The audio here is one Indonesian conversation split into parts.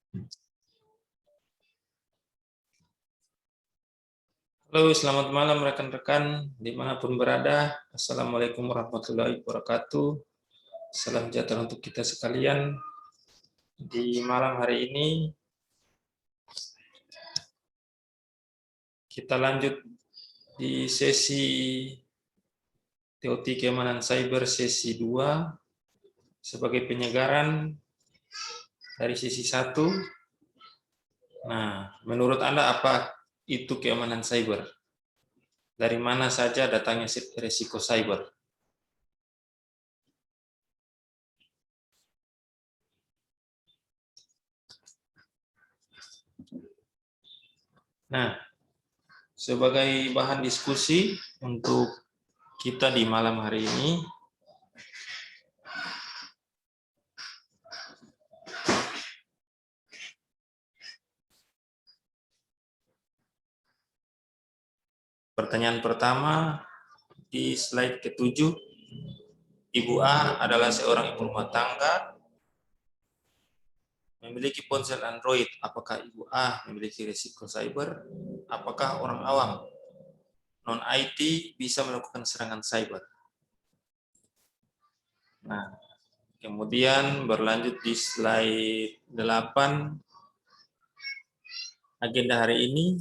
Halo, selamat malam rekan-rekan dimanapun berada. Assalamualaikum warahmatullahi wabarakatuh. Salam sejahtera untuk kita sekalian. Di malam hari ini kita lanjut di sesi TOT Keamanan Cyber sesi 2 sebagai penyegaran dari sesi 1. Nah, menurut Anda apa itu keamanan cyber? Dari mana saja datangnya risiko cyber? Nah, sebagai bahan diskusi untuk kita di malam hari ini, pertanyaan pertama di slide ke-7, Ibu A adalah seorang ibu rumah tangga, memiliki ponsel Android. Apakah Ibu A memiliki risiko cyber? Apakah orang awam non-IT bisa melakukan serangan cyber? Nah, kemudian berlanjut di slide 8, agenda hari ini.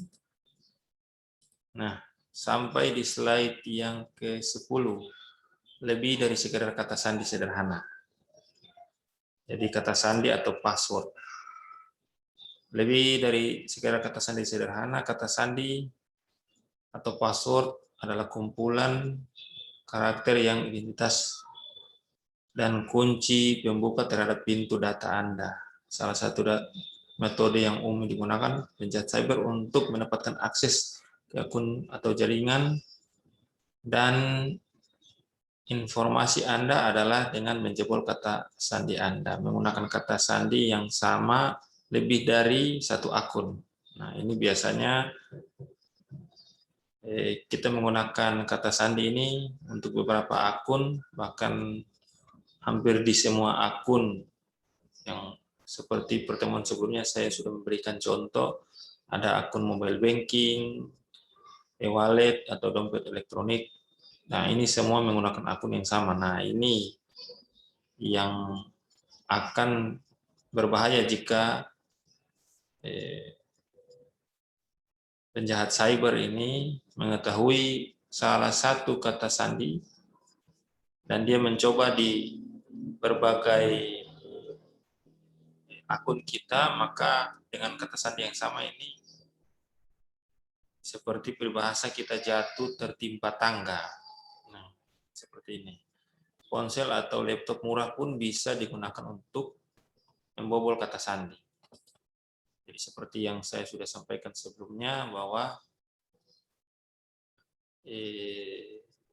Nah, sampai di slide yang ke-10, lebih dari sekedar kata sandi sederhana. Jadi kata sandi atau password. Lebih dari sekedar kata sandi sederhana, kata sandi atau password adalah kumpulan karakter yang identitas dan kunci pembuka terhadap pintu data Anda. Salah satu metode yang umum digunakan penjahat cyber untuk mendapatkan akses ke akun atau jaringan dan informasi Anda adalah dengan menjebol kata sandi Anda, menggunakan kata sandi yang sama lebih dari satu akun. Nah, ini biasanya kita menggunakan kata sandi ini untuk beberapa akun, bahkan hampir di semua akun. Yang seperti pertemuan sebelumnya saya sudah memberikan contoh, ada akun mobile banking, e-wallet atau dompet elektronik. Nah, ini semua menggunakan akun yang sama. Nah, ini yang akan berbahaya jika penjahat cyber ini mengetahui salah satu kata sandi dan dia mencoba di berbagai akun kita, maka dengan kata sandi yang sama ini seperti peribahasa kita jatuh tertimpa tangga. Nah, seperti ini. Ponsel atau laptop murah pun bisa digunakan untuk membobol kata sandi. Jadi seperti yang saya sudah sampaikan sebelumnya bahwa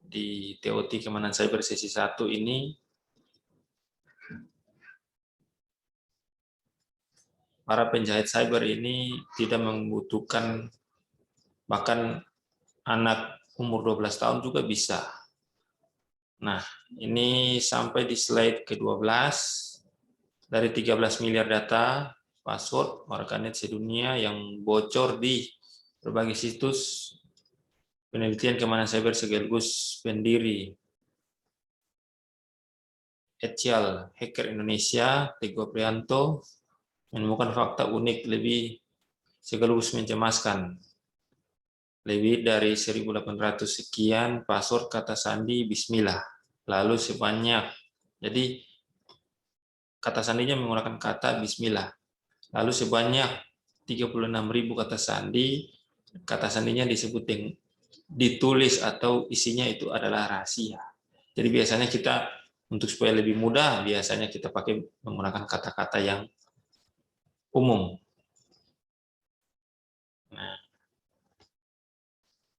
di TOT Keamanan Cyber sesi 1 ini para penjahit cyber ini tidak membutuhkan, bahkan anak umur 12 tahun juga bisa. Nah, ini sampai di slide ke-12, dari 13 miliar data password warganet sedunia yang bocor di berbagai situs penelitian keamanan cyber sekaligus pendiri Etial Hacker Indonesia, Teguh Prianto, menemukan fakta unik lebih sekaligus mencemaskan. Lebih dari 1.800 sekian password kata sandi Bismillah. Lalu sebanyak, jadi kata sandinya menggunakan kata Bismillah. Lalu sebanyak 36.000 kata sandinya disebut yang ditulis atau isinya itu adalah rahasia. Jadi biasanya kita untuk supaya lebih mudah, biasanya kita pakai menggunakan kata-kata yang umum. Nah,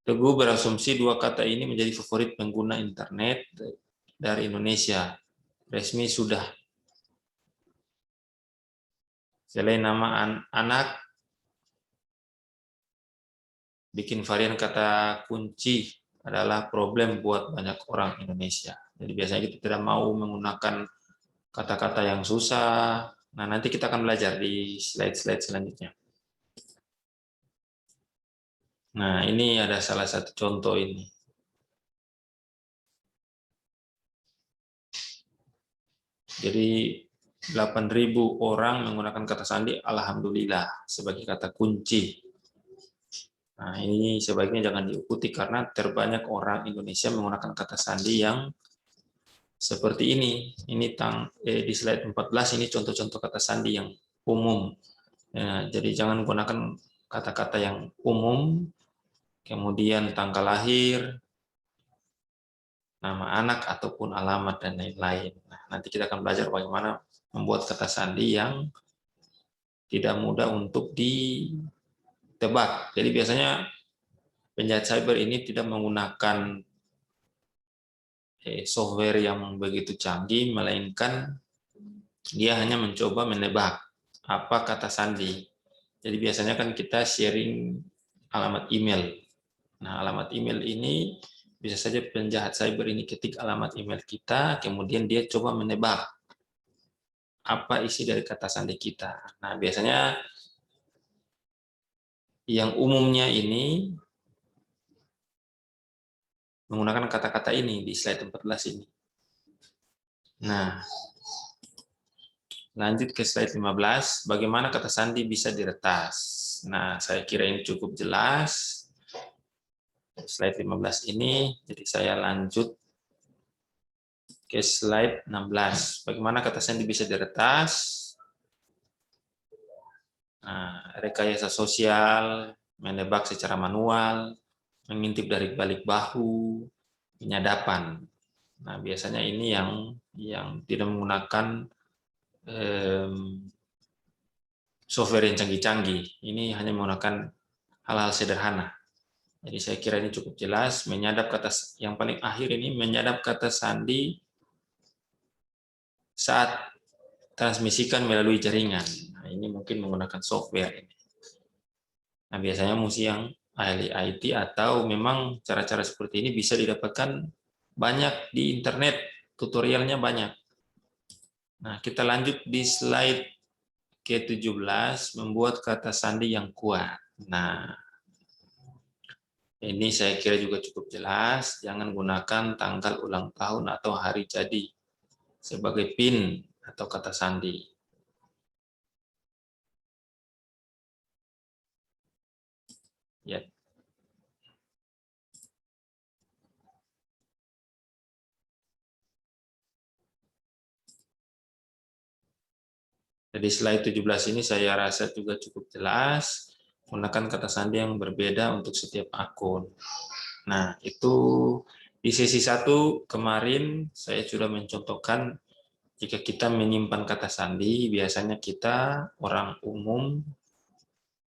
Teguh berasumsi dua kata ini menjadi favorit pengguna internet dari Indonesia. Resmi sudah. Selain nama anak, bikin varian kata kunci adalah problem buat banyak orang Indonesia. Jadi biasanya kita tidak mau menggunakan kata-kata yang susah, Nah, nanti kita akan belajar di slide-slide selanjutnya. Nah, ini ada salah satu contoh ini. Jadi 8.000 orang menggunakan kata sandi alhamdulillah sebagai kata kunci. Nah, ini sebaiknya jangan diikuti karena terbanyak orang Indonesia menggunakan kata sandi yang seperti ini. Ini di slide 14 ini contoh-contoh kata sandi yang umum. Ya, jadi jangan gunakan kata-kata yang umum, kemudian tanggal lahir, nama anak ataupun alamat dan lain-lain. Nah, nanti kita akan belajar bagaimana membuat kata sandi yang tidak mudah untuk ditebak. Jadi biasanya penjahat cyber ini tidak menggunakan software yang begitu canggih, melainkan dia hanya mencoba menebak apa kata sandi. Jadi biasanya kan kita sharing alamat email. Nah, alamat email ini bisa saja penjahat cyber ini ketik alamat email kita, kemudian dia coba menebak apa isi dari kata sandi kita. Nah, biasanya yang umumnya ini menggunakan kata-kata ini di slide 14 ini. Nah, lanjut ke slide 15, bagaimana kata sandi bisa diretas. Nah, saya kira ini cukup jelas. Slide 15 ini, jadi saya lanjut ke slide 16. Bagaimana kata sandi bisa diretas? Nah, rekayasa sosial, menebak secara manual, mengintip dari balik bahu, penyadapan. Nah, biasanya ini yang tidak menggunakan software yang canggih-canggih. Ini hanya menggunakan hal-hal sederhana. Jadi saya kira ini cukup jelas. Menyadap kata yang paling akhir ini menyadap kata sandi saat transmisikan melalui jaringan. Nah, ini mungkin menggunakan software ini. Nah, biasanya mesti yang ahli IT atau memang cara-cara seperti ini bisa didapatkan banyak di internet, tutorialnya banyak. Nah, kita lanjut di slide ke-17, membuat kata sandi yang kuat. Nah, ini saya kira juga cukup jelas, jangan gunakan tanggal ulang tahun atau hari jadi sebagai PIN atau kata sandi. Ya. Jadi slide 17 ini saya rasa juga cukup jelas, gunakan kata sandi yang berbeda untuk setiap akun. Nah, itu di sesi 1 kemarin saya sudah mencontohkan jika kita menyimpan kata sandi, biasanya kita orang umum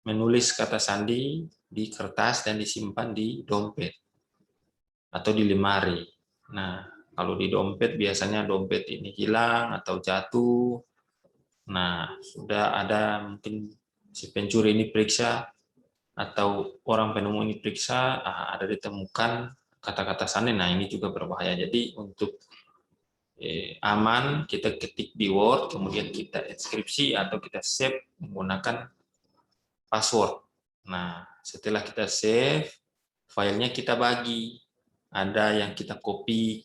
menulis kata sandi di kertas dan disimpan di dompet atau di lemari. Nah, kalau di dompet biasanya dompet ini hilang atau jatuh. Nah, sudah ada mungkin si pencuri ini periksa atau orang penemu ini periksa, ada ditemukan kata-kata sandi. Nah, ini juga berbahaya. Jadi untuk aman, kita ketik di Word, kemudian kita inskripsi atau kita save menggunakan password. Nah, setelah kita save, filenya kita bagi. Ada yang kita copy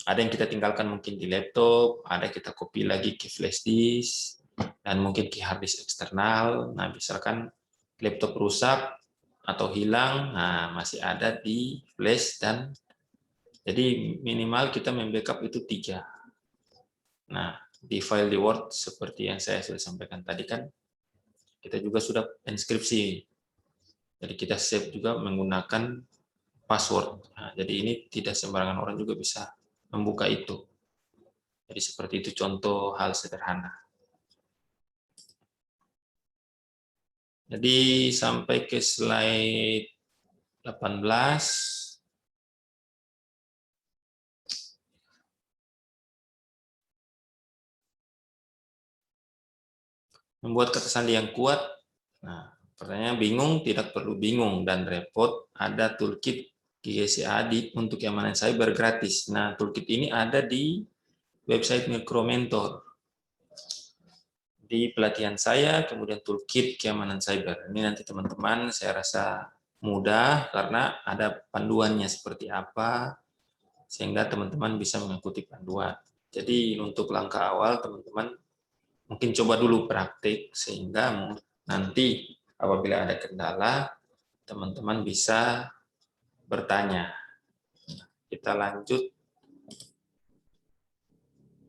ada yang kita tinggalkan mungkin di laptop, ada kita copy lagi ke flash disk, dan mungkin ke hard disk eksternal. Nah, misalkan laptop rusak atau hilang, nah masih ada di flash dan jadi minimal kita membackup itu 3. Nah, di file di Word seperti yang saya sudah sampaikan tadi kan, kita juga sudah inskripsi. Jadi kita save juga menggunakan password. Nah, jadi ini tidak sembarangan orang juga bisa membuka itu. Jadi seperti itu contoh hal sederhana. Jadi sampai ke slide 18. Membuat kata sandi yang kuat. Nah, pertanyaan bingung, tidak perlu bingung dan repot. Ada toolkit GGCA untuk keamanan cyber gratis. Nah, toolkit ini ada di website Micromentor. di pelatihan saya, kemudian toolkit keamanan cyber. Ini nanti teman-teman saya rasa mudah karena ada panduannya seperti apa, sehingga teman-teman bisa mengikuti panduan. Jadi untuk langkah awal teman-teman mungkin coba dulu praktik, sehingga nanti apabila ada kendala, teman-teman bisa bertanya. Kita lanjut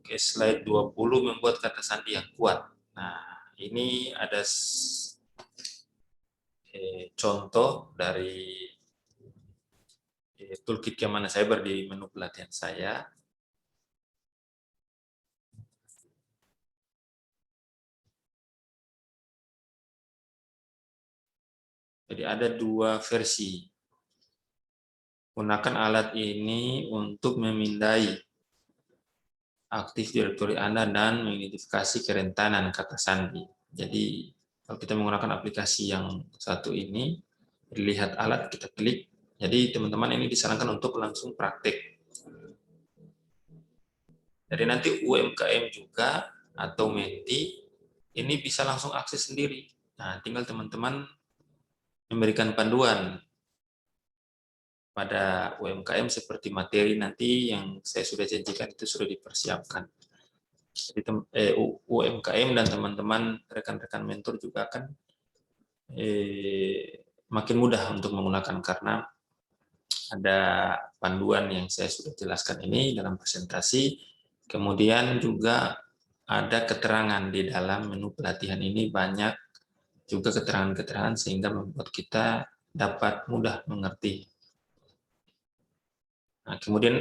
ke slide 20, membuat kata sandi yang kuat. Nah, ini ada contoh dari toolkit keamanan cyber di menu pelatihan saya. Jadi ada dua versi. Gunakan alat ini untuk memindai aktif direktori Anda dan mengidentifikasi kerentanan kata sandi. Jadi kalau kita menggunakan aplikasi yang satu ini, lihat alat, kita klik. Jadi teman-teman ini disarankan untuk langsung praktik. Jadi nanti UMKM juga atau Menti ini bisa langsung akses sendiri. Nah, tinggal teman-teman memberikan panduan pada UMKM seperti materi nanti yang saya sudah janjikan itu sudah dipersiapkan. Jadi UMKM dan teman-teman rekan-rekan mentor juga akan makin mudah untuk menggunakan karena ada panduan yang saya sudah jelaskan ini dalam presentasi. Kemudian juga ada keterangan di dalam menu pelatihan ini, banyak juga keterangan-keterangan sehingga membuat kita dapat mudah mengerti. Nah, kemudian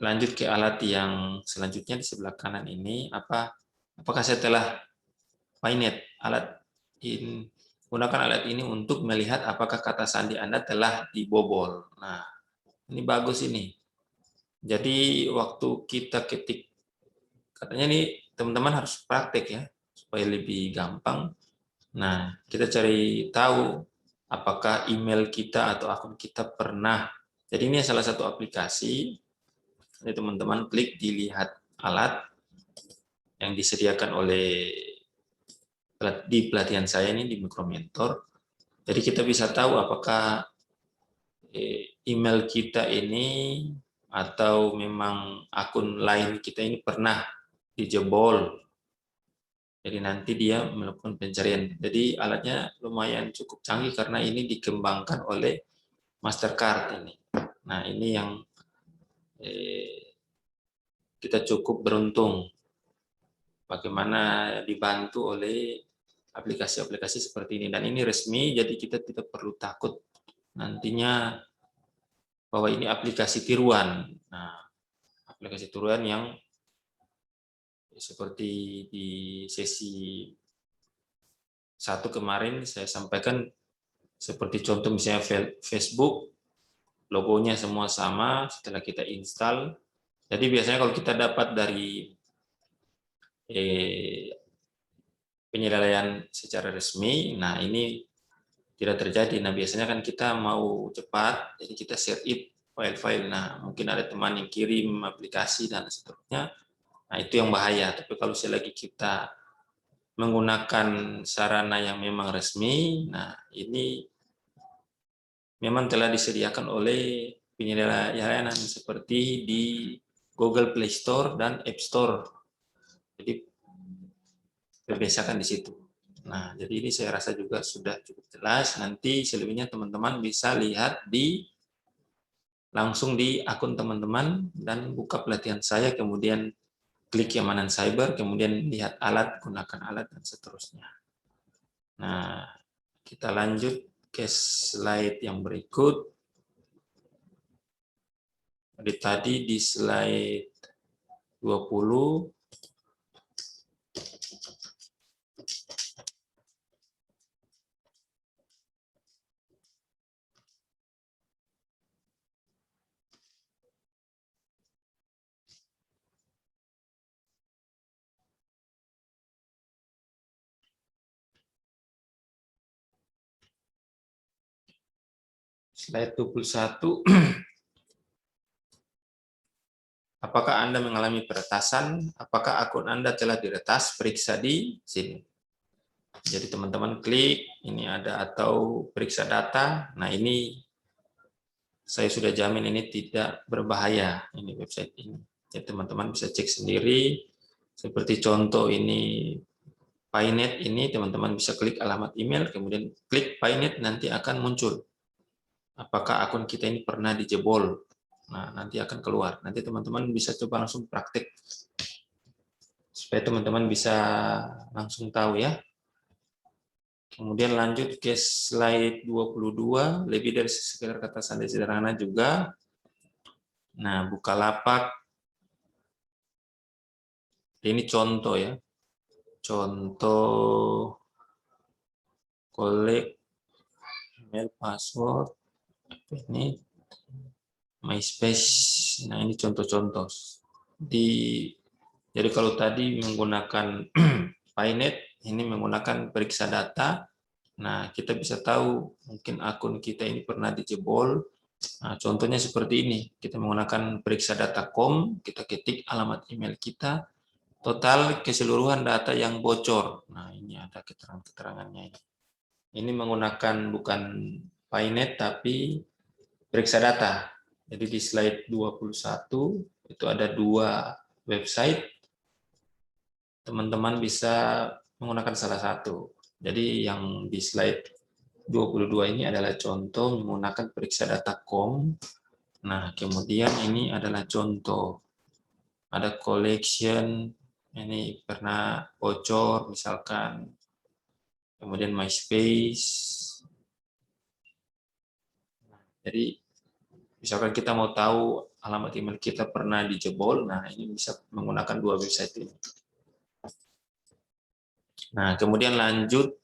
lanjut ke alat yang selanjutnya di sebelah kanan ini, apakah saya telah Paynet gunakan alat ini untuk melihat apakah kata sandi Anda telah dibobol. Nah, ini bagus ini. Jadi waktu kita ketik, katanya nih teman-teman harus praktek ya, supaya lebih gampang. Nah, kita cari tahu apakah email kita atau akun kita pernah. Jadi ini salah satu aplikasi. Jadi teman-teman klik dilihat alat yang disediakan oleh di pelatihan saya ini di Mikromentor. Jadi kita bisa tahu apakah email kita ini atau memang akun lain kita ini pernah dijebol. Jadi nanti dia melakukan pencarian. Jadi alatnya lumayan cukup canggih karena ini dikembangkan oleh Mastercard ini. Nah, ini yang kita cukup beruntung bagaimana dibantu oleh aplikasi-aplikasi seperti ini. Dan ini resmi, jadi kita tidak perlu takut nantinya bahwa ini aplikasi tiruan. Nah, aplikasi tiruan yang seperti di sesi satu kemarin saya sampaikan, seperti contoh misalnya Facebook, logonya semua sama setelah kita install. Jadi biasanya kalau kita dapat dari penilaian secara resmi, nah ini tidak terjadi. Nah biasanya kan kita mau cepat, jadi kita share it file-file. Nah mungkin ada teman yang kirim aplikasi dan seterusnya. Nah itu yang bahaya. Tapi kalau selagi kita menggunakan sarana yang memang resmi, nah ini memang telah disediakan oleh penyedia layanan seperti di Google Play Store dan App Store. Jadi berbiasakan di situ. Nah, jadi ini saya rasa juga sudah cukup jelas. Nanti selebihnya teman-teman bisa lihat langsung di akun teman-teman dan buka pelatihan saya, kemudian klik keamanan cyber, kemudian lihat alat, gunakan alat, dan seterusnya. Nah, kita lanjut ke slide yang berikut. Jadi tadi di slide 20, slide 21, Apakah Anda mengalami peretasan? Apakah akun Anda telah diretas? Periksa di sini. Jadi teman-teman klik, ini ada atau periksa data. Nah ini saya sudah jamin ini tidak berbahaya, ini website ini. Jadi teman-teman bisa cek sendiri. Seperti contoh ini Paynet ini, teman-teman bisa klik alamat email, kemudian klik Paynet, nanti akan muncul. Apakah akun kita ini pernah dijebol? Nah, nanti akan keluar. Nanti teman-teman bisa coba langsung praktik. Supaya teman-teman bisa langsung tahu ya. Kemudian lanjut ke slide 22, lebih dari sekedar kata sandi sederhana juga. Nah, Bukalapak. Ini contoh ya. Contoh collect email password. Ini MySpace. Nah, ini contoh-contoh. Jadi kalau tadi menggunakan Paynet, ini menggunakan periksa data. Nah, kita bisa tahu mungkin akun kita ini pernah dijebol. Nah, contohnya seperti ini. Kita menggunakan periksa data.com, kita ketik alamat email kita, total keseluruhan data yang bocor. Nah, ini ada keterangan-keterangannya ini. Ini menggunakan bukan Paynet tapi periksa data. Jadi di slide 21 itu ada 2 website. Teman-teman bisa menggunakan salah satu. Jadi yang di slide 22 ini adalah contoh menggunakan periksa data.com. Nah, kemudian ini adalah contoh. Ada collection, ini pernah bocor misalkan. Kemudian MySpace. Jadi misalkan kita mau tahu alamat email kita pernah dijebol, nah ini bisa menggunakan 2 website ini. Nah, kemudian lanjut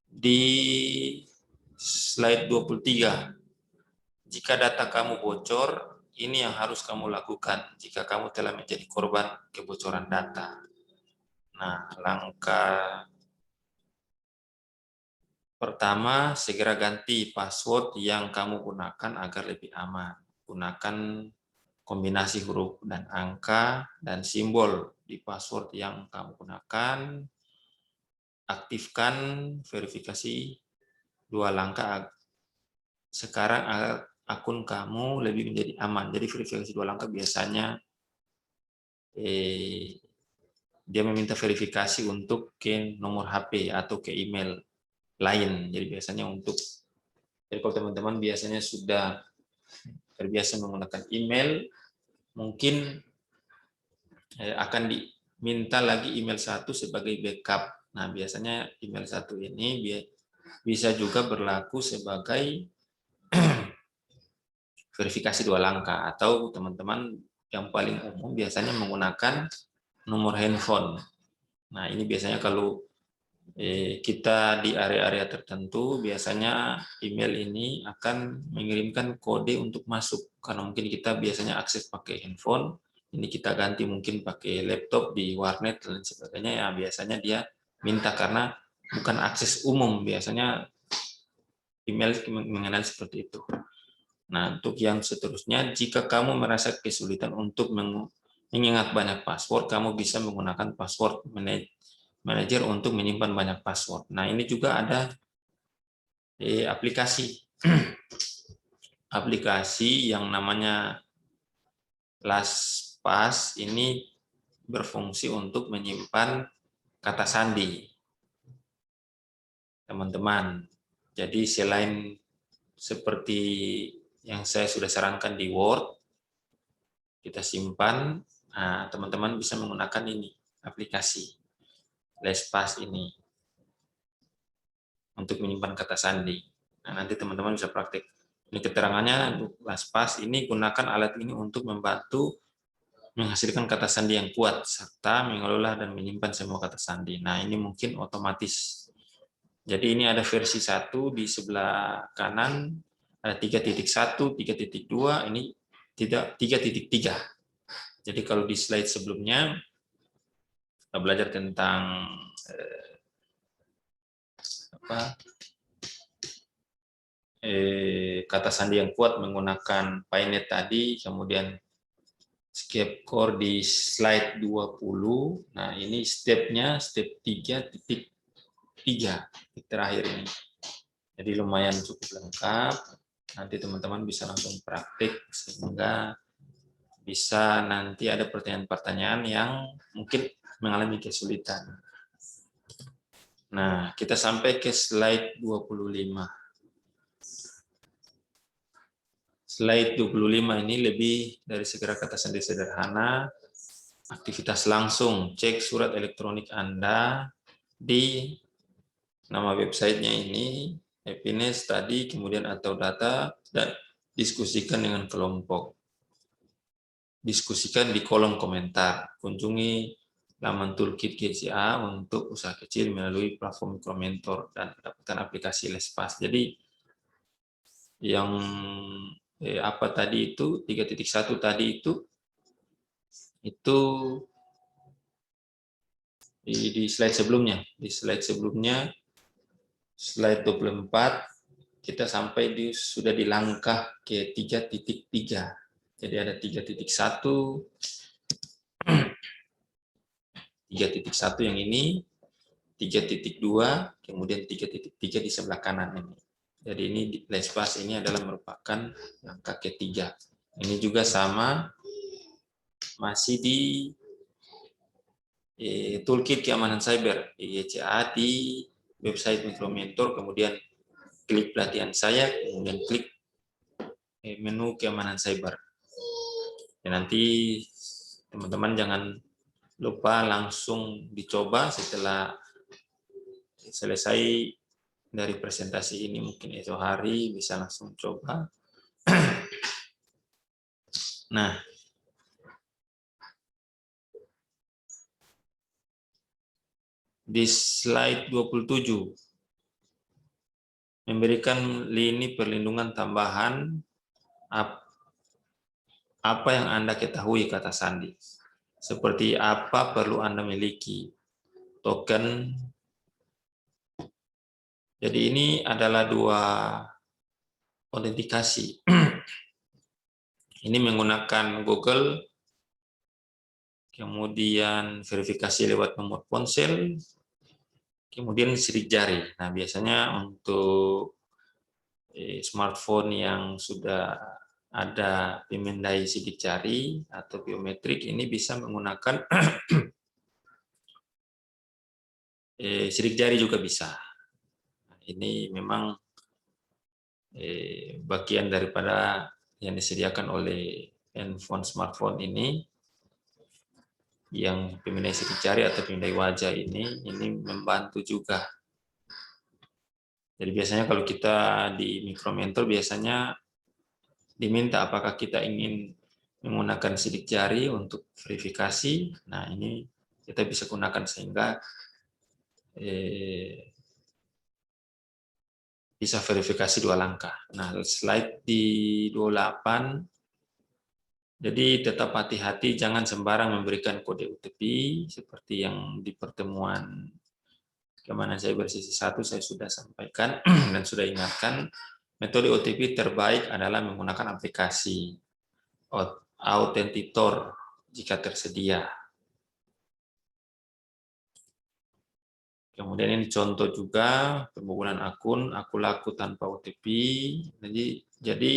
di slide 23. Jika data kamu bocor, ini yang harus kamu lakukan jika kamu telah menjadi korban kebocoran data. Nah, langkah pertama, segera ganti password yang kamu gunakan agar lebih aman. Gunakan kombinasi huruf dan angka dan simbol di password yang kamu gunakan. Aktifkan verifikasi 2 langkah. Sekarang akun kamu lebih menjadi aman. Jadi verifikasi 2 langkah biasanya dia meminta verifikasi untuk ke nomor HP atau ke email lain. Jadi biasanya jadi kalau teman-teman biasanya sudah terbiasa menggunakan email, mungkin akan diminta lagi email 1 sebagai backup. Nah, biasanya email 1 ini bisa juga berlaku sebagai verifikasi 2 langkah, atau teman-teman yang paling umum biasanya menggunakan nomor handphone. Nah, ini biasanya kalau kita di area-area tertentu, biasanya email ini akan mengirimkan kode untuk masuk. Karena mungkin kita biasanya akses pakai handphone, ini kita ganti mungkin pakai laptop di warnet dan sebagainya, ya biasanya dia minta karena bukan akses umum, biasanya email mengenal seperti itu. Nah, untuk yang seterusnya, jika kamu merasa kesulitan untuk mengingat banyak password, kamu bisa menggunakan password manager untuk menyimpan banyak password. Nah, ini juga ada aplikasi. Aplikasi yang namanya LastPass ini berfungsi untuk menyimpan kata sandi. Teman-teman, jadi selain seperti yang saya sudah sarankan di Word, kita simpan, nah, teman-teman bisa menggunakan ini, aplikasi LastPass ini untuk menyimpan kata sandi. Nah, nanti teman-teman bisa praktik. Ini keterangannya, untuk LastPass ini gunakan alat ini untuk membantu menghasilkan kata sandi yang kuat, serta mengelola dan menyimpan semua kata sandi. Nah, ini mungkin otomatis. Jadi ini ada versi 1 di sebelah kanan, ada 3.1, 3.2, ini 3.3. Jadi kalau di slide sebelumnya, kita belajar tentang kata sandi yang kuat menggunakan Paynet tadi, kemudian escape core di slide 20. Nah, ini stepnya, step 3.3, titik terakhir ini. Jadi lumayan cukup lengkap. Nanti teman-teman bisa langsung praktik sehingga bisa nanti ada pertanyaan-pertanyaan yang mungkin mengalami kesulitan. Nah, kita sampai ke slide 25. Slide 25 ini lebih dari segera kata sandi sederhana. Aktivitas langsung, cek surat elektronik Anda di nama websitenya ini, happiness tadi, kemudian atau data, dan diskusikan dengan kelompok. Diskusikan di kolom komentar. Kunjungi laman toolkit GCA untuk usaha kecil melalui platform Mikromentor dan dapatkan aplikasi LesPass. Jadi yang apa tadi itu 3.1 tadi itu di slide sebelumnya. Di slide sebelumnya, slide 24, kita sampai sudah di langkah ke 3.3. Jadi ada 3.1, 3.1 yang ini, 3.2, kemudian 3.3 di sebelah kanan ini. Jadi ini LesPass ini adalah merupakan langkah ketiga. Ini juga sama, masih di toolkit keamanan cyber GCA di website Mikromentor, kemudian klik pelatihan saya, kemudian klik menu keamanan cyber. Dan nanti teman-teman jangan lupa langsung dicoba setelah selesai dari presentasi ini, mungkin itu hari bisa langsung coba. Nah, di slide 27 memberikan lini perlindungan tambahan apa yang Anda ketahui kata sandi. Seperti apa perlu Anda miliki token. Jadi ini adalah dua autentikasi. Ini menggunakan Google, kemudian verifikasi lewat nomor ponsel, kemudian sidik jari. Nah, biasanya untuk smartphone yang sudah ada pemindai sidik jari atau biometrik, ini bisa menggunakan sidik jari juga bisa. Ini memang bagian daripada yang disediakan oleh handphone smartphone ini, yang pemindai sidik jari atau pemindai wajah ini membantu juga. Jadi biasanya kalau kita di Mikromentor biasanya diminta apakah kita ingin menggunakan sidik jari untuk verifikasi. Nah, ini kita bisa gunakan sehingga bisa verifikasi 2 langkah. Nah, slide di 28. Jadi tetap hati-hati, jangan sembarang memberikan kode OTP seperti yang di pertemuan keamanan cyber sesi 1 saya sudah sampaikan dan sudah ingatkan. Metode OTP terbaik adalah menggunakan aplikasi Authenticator jika tersedia. Kemudian ini contoh juga pembobolan akun laku tanpa OTP. Jadi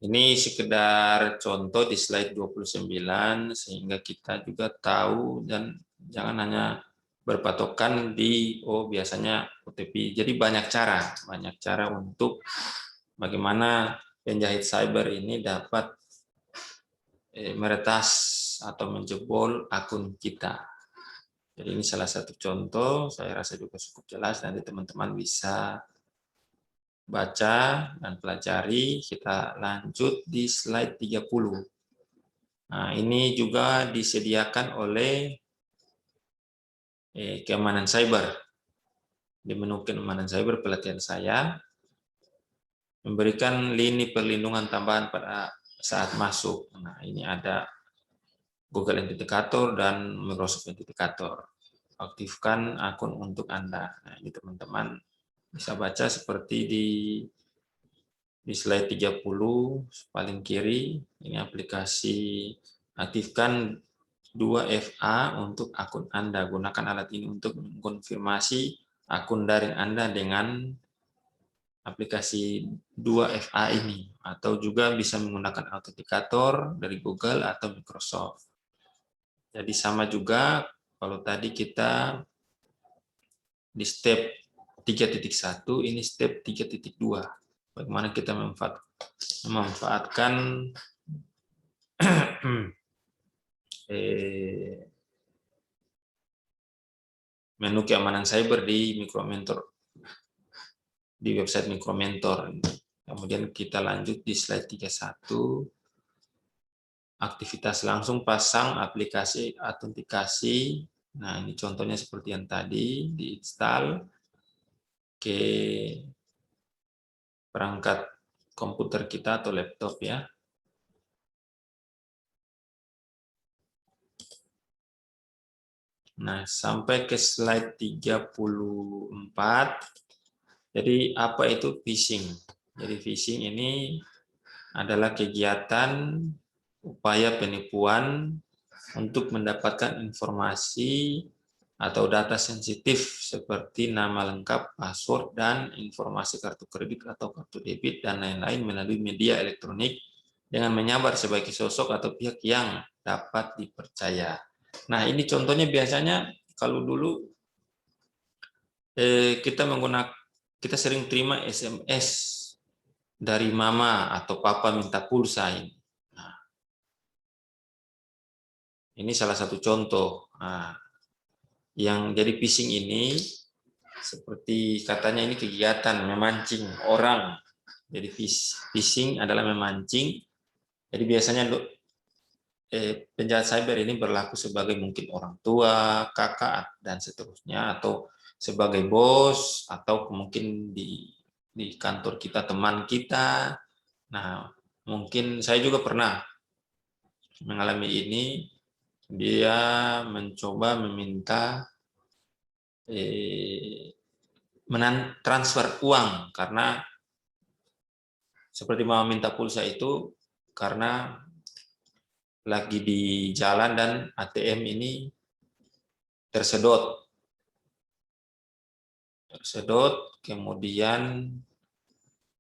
ini sekedar contoh di slide 29 sehingga kita juga tahu dan jangan hanya berpatokan di biasanya OTP. Jadi banyak cara untuk bagaimana penjahit cyber ini dapat meretas atau menjebol akun kita. Jadi ini salah satu contoh, saya rasa juga cukup jelas, nanti teman-teman bisa baca dan pelajari. Kita lanjut di slide 30. Nah, ini juga disediakan oleh keamanan cyber. Di menu keamanan cyber pelatihan saya memberikan lini perlindungan tambahan pada saat masuk. Nah, ini ada Google Authenticator dan Microsoft Authenticator. Aktifkan akun untuk Anda. Nah, ini teman-teman bisa baca seperti di Di slide 30 paling kiri, ini aplikasi aktifkan 2FA untuk akun Anda. Gunakan alat ini untuk mengkonfirmasi akun daring Anda dengan aplikasi 2FA ini, atau juga bisa menggunakan autentikator dari Google atau Microsoft. Jadi sama juga kalau tadi kita di step 3.1, ini step 3.2. Bagaimana kita memanfaatkan menu keamanan cyber di Micromentor, di website Micromentor. Kemudian kita lanjut di slide 31. Aktivitas langsung pasang aplikasi autentikasi. Nah, ini contohnya seperti yang tadi, diinstal ke perangkat komputer kita atau laptop ya. Nah, sampai ke slide 34. Jadi apa itu phishing? Jadi phishing ini adalah kegiatan upaya penipuan untuk mendapatkan informasi atau data sensitif seperti nama lengkap, password, dan informasi kartu kredit atau kartu debit dan lain-lain melalui media elektronik dengan menyamar sebagai sosok atau pihak yang dapat dipercaya. Nah, ini contohnya biasanya kalau dulu kita sering terima SMS dari mama atau papa minta pulsa ini. Nah, ini salah satu contoh. Nah, yang jadi phishing ini seperti katanya ini kegiatan memancing orang. Jadi phishing adalah memancing. Jadi biasanya penjahat cyber ini berlaku sebagai mungkin orang tua, kakak, dan seterusnya, atau sebagai bos, atau mungkin di kantor kita, teman kita. Nah, mungkin saya juga pernah mengalami ini. Dia mencoba meminta transfer uang, karena seperti mau minta pulsa itu karena lagi di jalan dan ATM ini tersedot, kemudian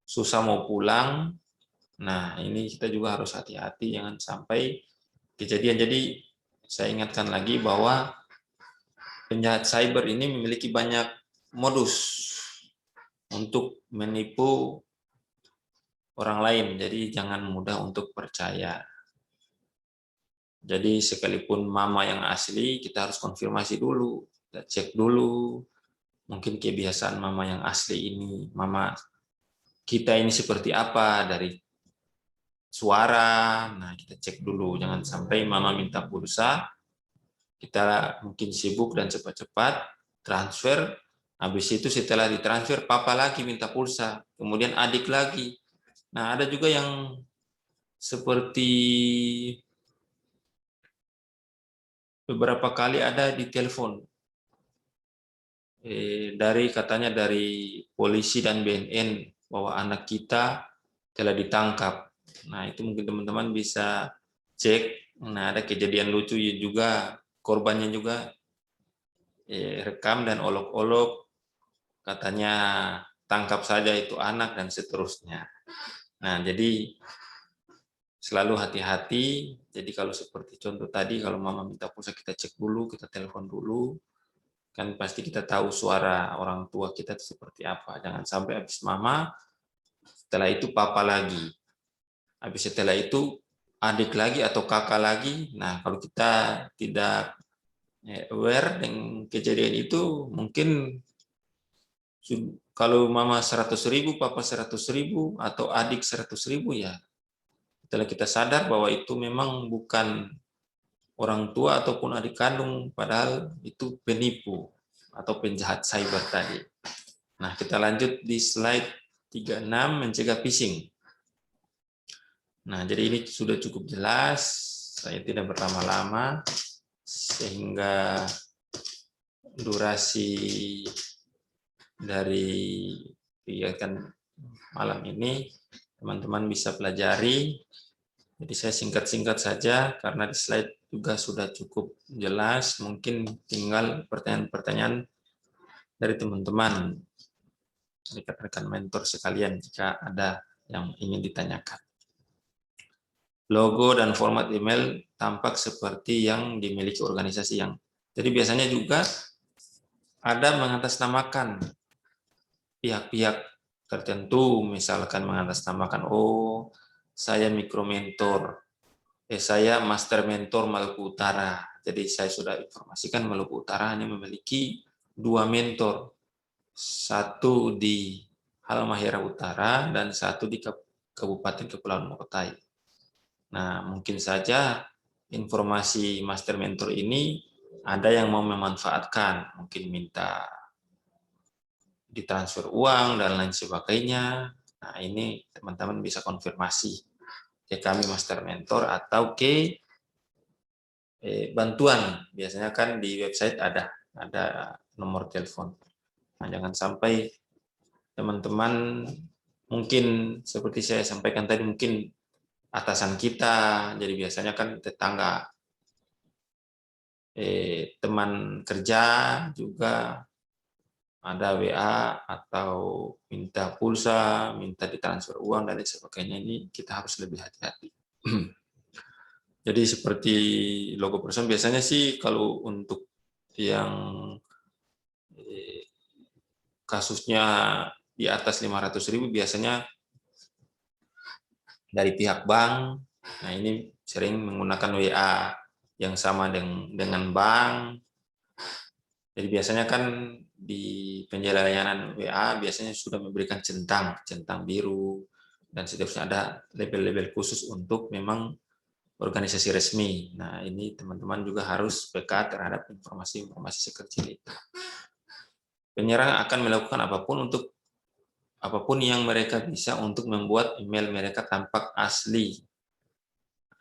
susah mau pulang. Nah, ini kita juga harus hati-hati, jangan sampai kejadian. Jadi saya ingatkan lagi bahwa penjahat cyber ini memiliki banyak modus untuk menipu orang lain, jadi jangan mudah untuk percaya. Jadi sekalipun mama yang asli, kita harus konfirmasi dulu, kita cek dulu, mungkin kebiasaan mama yang asli ini, mama kita ini seperti apa dari suara. Nah, kita cek dulu, jangan sampai mama minta pulsa, kita mungkin sibuk dan cepat-cepat transfer, habis itu setelah ditransfer papa lagi minta pulsa, kemudian adik lagi. Nah, ada juga yang seperti beberapa kali ada di telepon katanya dari polisi dan BNN bahwa anak kita telah ditangkap. Nah, itu mungkin teman-teman bisa cek. Nah, ada kejadian lucu juga, korbannya juga rekam dan olok-olok, katanya tangkap saja itu anak dan seterusnya. Nah, jadi selalu hati-hati. Jadi kalau seperti contoh tadi, kalau mama minta pulsa kita cek dulu, kita telepon dulu, kan pasti kita tahu suara orang tua kita itu seperti apa. Jangan sampai habis mama, setelah itu papa lagi, habis setelah itu adik lagi atau kakak lagi. Nah, kalau kita tidak aware dengan kejadian itu, mungkin kalau mama 100.000, papa 100.000, atau adik 100.000, ya setelah kita sadar bahwa itu memang bukan orang tua ataupun adik kandung, padahal itu penipu atau penjahat cyber tadi. Nah, kita lanjut di slide 36, mencegah phishing. Nah, jadi ini sudah cukup jelas, saya tidak berlama-lama, sehingga durasi dari kegiatan malam ini teman-teman bisa pelajari. Jadi saya singkat-singkat saja karena di slide juga sudah cukup jelas. Mungkin tinggal pertanyaan-pertanyaan dari teman-teman, rekan-rekan mentor sekalian jika ada yang ingin ditanyakan. Logo dan format email tampak seperti yang dimiliki organisasi yang. Jadi biasanya juga ada mengatasnamakan pihak-pihak tertentu, misalkan mengatasnamakan, oh saya mikromentor, saya master mentor Maluku Utara. Jadi saya sudah informasikan Maluku Utara hanya memiliki 2 mentor, satu di Halmahera Utara dan satu di Kabupaten Kepulauan Morotai. Nah, mungkin saja informasi master mentor ini ada yang mau memanfaatkan, mungkin minta ditransfer uang dan lain sebagainya. Nah, ini teman-teman bisa konfirmasi ke kami master mentor atau ke bantuan. Biasanya kan di website ada nomor telepon. Nah, jangan sampai teman-teman mungkin seperti saya sampaikan tadi, mungkin atasan kita, jadi biasanya kan tetangga, teman kerja juga ada WA atau minta pulsa, minta ditransfer uang dan lain sebagainya. Ini kita harus lebih hati-hati. Jadi seperti logo perusahaan biasanya sih kalau untuk yang kasusnya di atas 500.000 biasanya dari pihak bank. Nah, ini sering menggunakan WA yang sama dengan bank. Jadi biasanya kan di penyedia layanan WA biasanya sudah memberikan centang biru, dan seterusnya ada label-label khusus untuk memang organisasi resmi. Nah, ini teman-teman juga harus peka terhadap informasi-informasi sekecil itu. Penyerang akan melakukan apapun yang mereka bisa untuk membuat email mereka tampak asli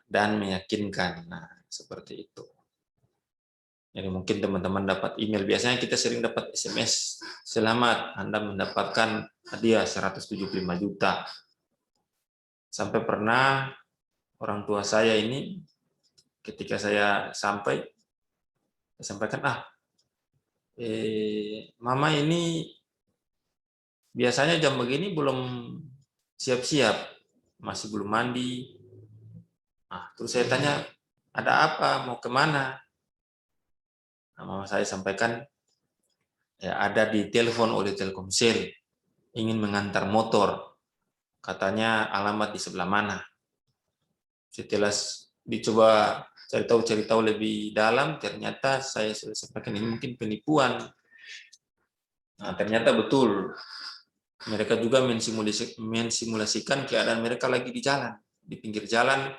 dan meyakinkan. Nah, seperti itu. Jadi mungkin teman-teman dapat email, biasanya kita sering dapat SMS, selamat Anda mendapatkan hadiah 175 juta. Sampai pernah orang tua saya ini, ketika saya sampaikan, mama ini biasanya jam begini belum siap-siap, masih belum mandi. Nah, terus saya tanya, ada apa, mau kemana? Nah, mama saya sampaikan, ya ada di telepon oleh Telkomsel, ingin mengantar motor, katanya alamat di sebelah mana. Setelah dicoba cari tahu lebih dalam, ternyata saya sudah sampaikan ini mungkin penipuan. Nah, ternyata betul. Mereka juga mensimulasikan keadaan mereka lagi di jalan, di pinggir jalan,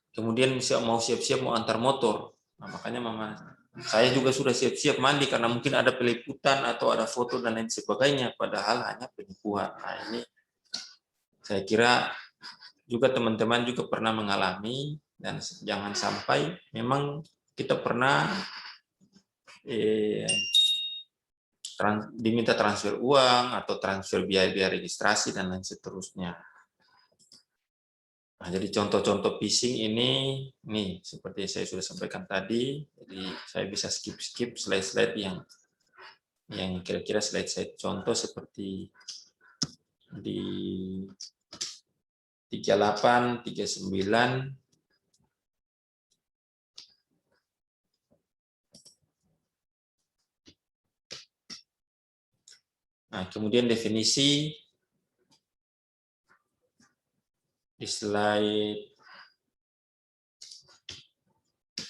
kemudian mau siap-siap mau antar motor. Nah, makanya mama saya juga sudah siap-siap mandi karena mungkin ada peliputan atau ada foto dan lain sebagainya, padahal hanya penipuan. Nah, ini saya kira juga teman-teman juga pernah mengalami, dan jangan sampai memang kita pernah diminta transfer uang atau transfer biaya registrasi dan lain seterusnya. Nah, jadi contoh-contoh phishing ini, nih seperti saya sudah sampaikan tadi, jadi saya bisa skip slide-slide yang kira-kira slide contoh seperti di 38, 39. Nah, kemudian definisi di slide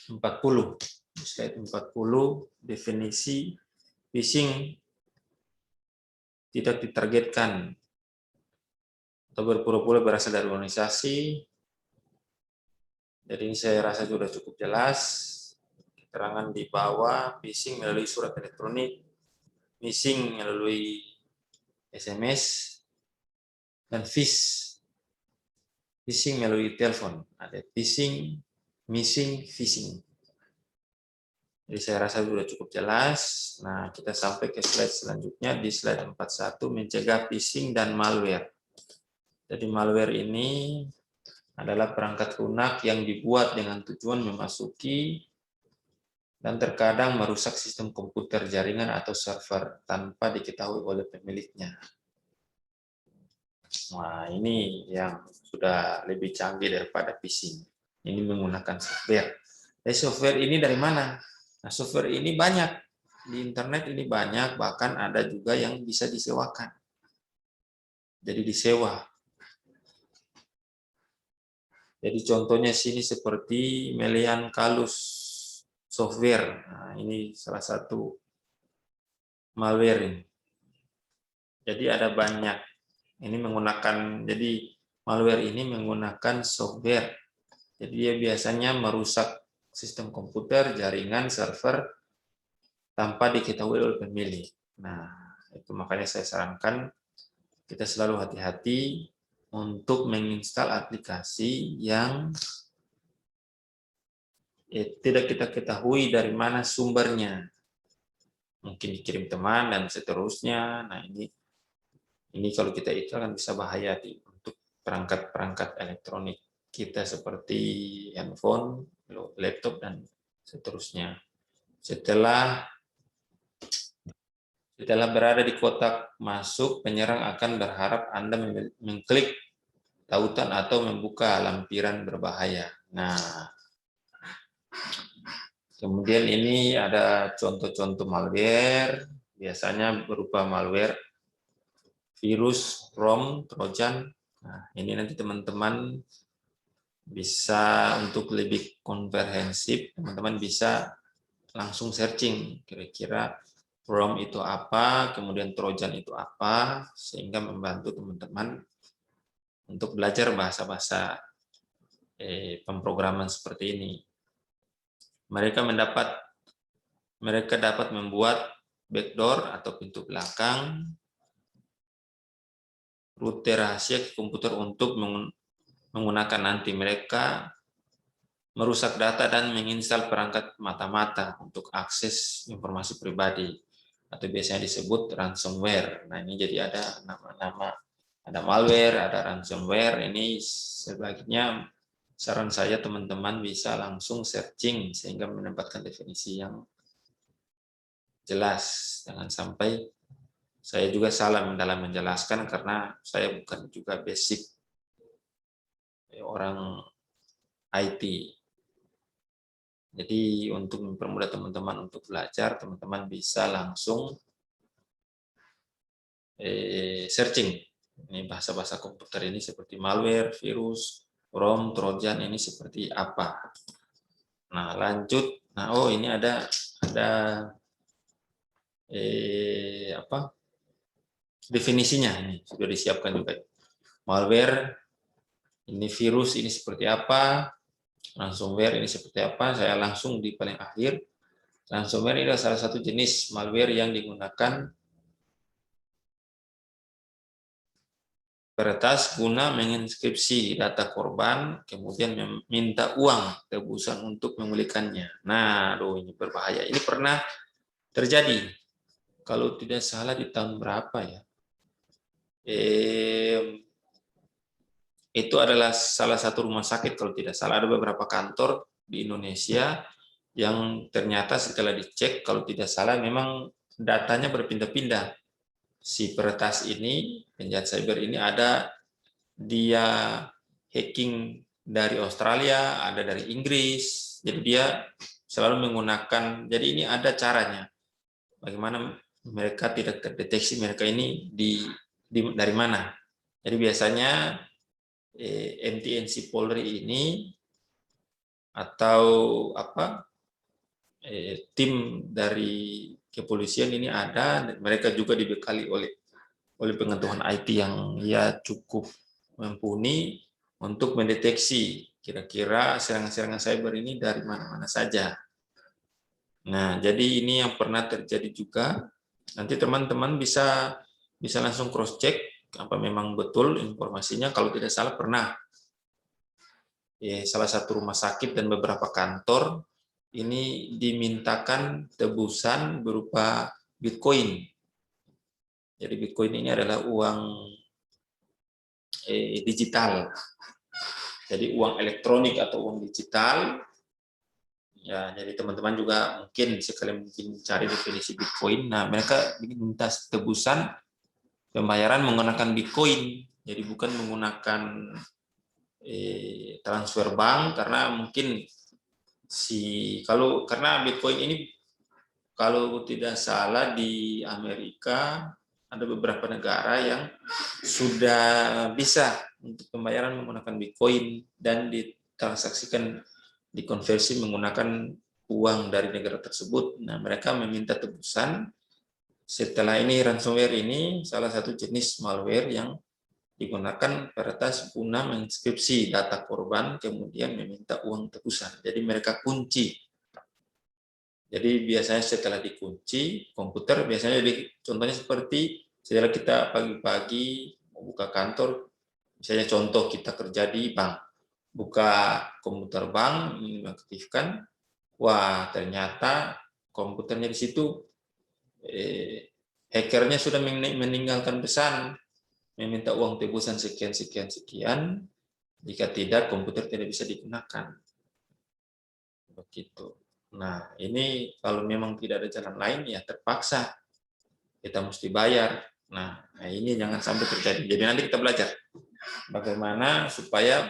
40. Di slide 40, definisi phishing tidak ditargetkan atau berpura-pura berasal dari organisasi. Jadi ini saya rasa sudah cukup jelas. Keterangan di bawah, phishing melalui surat elektronik, phishing melalui SMS, dan phishing melalui telepon. Ada phishing, phishing. Jadi saya rasa sudah cukup jelas. Nah, kita sampai ke slide selanjutnya, di slide 41, mencegah phishing dan malware. Jadi malware ini adalah perangkat lunak yang dibuat dengan tujuan memasuki dan terkadang merusak sistem komputer, jaringan, atau server tanpa diketahui oleh pemiliknya. Nah, ini yang sudah lebih canggih daripada phishing. Ini menggunakan software. Software ini dari mana? Nah, software ini banyak. Di internet ini banyak, bahkan ada juga yang bisa disewakan. Jadi disewa. Jadi contohnya sini seperti Melian Kalus software. Nah, ini salah satu malware ini. Jadi ada banyak. Ini menggunakan, jadi malware ini menggunakan software. Jadi dia biasanya merusak sistem komputer, jaringan, server tanpa diketahui oleh pemilik. Nah, itu makanya saya sarankan kita selalu hati-hati untuk menginstal aplikasi yang tidak kita ketahui dari mana sumbernya. Mungkin dikirim teman dan seterusnya. Nah, ini kalau kita itu akan bisa bahaya untuk perangkat-perangkat elektronik kita seperti handphone, laptop, dan seterusnya. Setelah berada di kotak masuk, penyerang akan berharap Anda mengklik tautan atau membuka lampiran berbahaya. Nah, kemudian ini ada contoh-contoh malware, biasanya berupa malware, virus, ROM, Trojan. Nah, ini nanti teman-teman bisa untuk lebih komprehensif, teman-teman bisa langsung searching kira-kira ROM itu apa, kemudian Trojan itu apa, sehingga membantu teman-teman untuk belajar bahasa-bahasa pemrograman seperti ini. Mereka dapat membuat backdoor atau pintu belakang, rute rahasia ke komputer untuk menggunakan nanti mereka merusak data dan menginstal perangkat mata-mata untuk akses informasi pribadi, atau biasanya disebut ransomware. Nah, ini jadi ada nama-nama, ada malware, ada ransomware. Ini sebaiknya saran saya teman-teman bisa langsung searching sehingga mendapatkan definisi yang jelas. Jangan sampai saya juga salah dalam menjelaskan karena saya bukan juga basic orang IT. Jadi untuk mempermudah teman-teman untuk belajar, teman-teman bisa langsung searching. Ini bahasa-bahasa komputer ini seperti malware, virus, ROM, Trojan ini seperti apa. Nah, lanjut. Nah, oh ini ada definisinya, ini sudah disiapkan juga. Malware, ini virus ini seperti apa, ransomware ini seperti apa. Saya langsung di paling akhir. Ransomware ini adalah salah satu jenis malware yang digunakan peretas guna menginskripsi data korban, kemudian meminta uang tebusan untuk memulihkannya. Nah, aduh, ini berbahaya. Ini pernah terjadi, kalau tidak salah di tahun berapa ya? Itu adalah salah satu rumah sakit, kalau tidak salah. Ada beberapa kantor di Indonesia yang ternyata setelah dicek, kalau tidak salah memang datanya berpindah-pindah. Si peretas ini, penjahat cyber ini dia hacking dari Australia, ada dari Inggris. Jadi dia selalu menggunakan, jadi ini ada caranya. Bagaimana mereka tidak terdeteksi mereka ini dari mana. Jadi biasanya MTNC Polri ini atau tim dari kepolisian ini ada, mereka juga dibekali oleh pengetahuan IT yang ya cukup mumpuni untuk mendeteksi kira-kira serangan-serangan cyber ini dari mana-mana saja. Nah, jadi ini yang pernah terjadi juga. Nanti teman-teman bisa langsung cross check apa memang betul informasinya. Kalau tidak salah pernah salah satu rumah sakit dan beberapa kantor ini dimintakan tebusan berupa Bitcoin. Jadi Bitcoin ini adalah uang digital. Jadi uang elektronik atau uang digital. Ya, jadi teman-teman juga mungkin sekali mungkin cari definisi Bitcoin. Nah, mereka minta tebusan pembayaran menggunakan Bitcoin. Jadi bukan menggunakan transfer bank, karena mungkin karena Bitcoin ini kalau tidak salah di Amerika ada beberapa negara yang sudah bisa untuk pembayaran menggunakan Bitcoin dan ditransaksikan, dikonversi menggunakan uang dari negara tersebut. Nah, mereka meminta tebusan. Setelah ini ransomware ini salah satu jenis malware yang digunakan peretas guna menginskripsi data korban, kemudian meminta uang tebusan. Jadi mereka kunci. Jadi biasanya setelah dikunci komputer, biasanya contohnya seperti setelah kita pagi-pagi membuka kantor, misalnya contoh kita kerja di bank, buka komputer bank, mengaktifkan, wah ternyata komputernya di situ hackernya sudah meninggalkan pesan, meminta uang tebusan sekian, sekian, sekian, jika tidak komputer tidak bisa digunakan. Begitu. Nah, ini kalau memang tidak ada jalan lain, ya terpaksa kita mesti bayar. Nah, ini jangan sampai terjadi. Jadi nanti kita belajar bagaimana supaya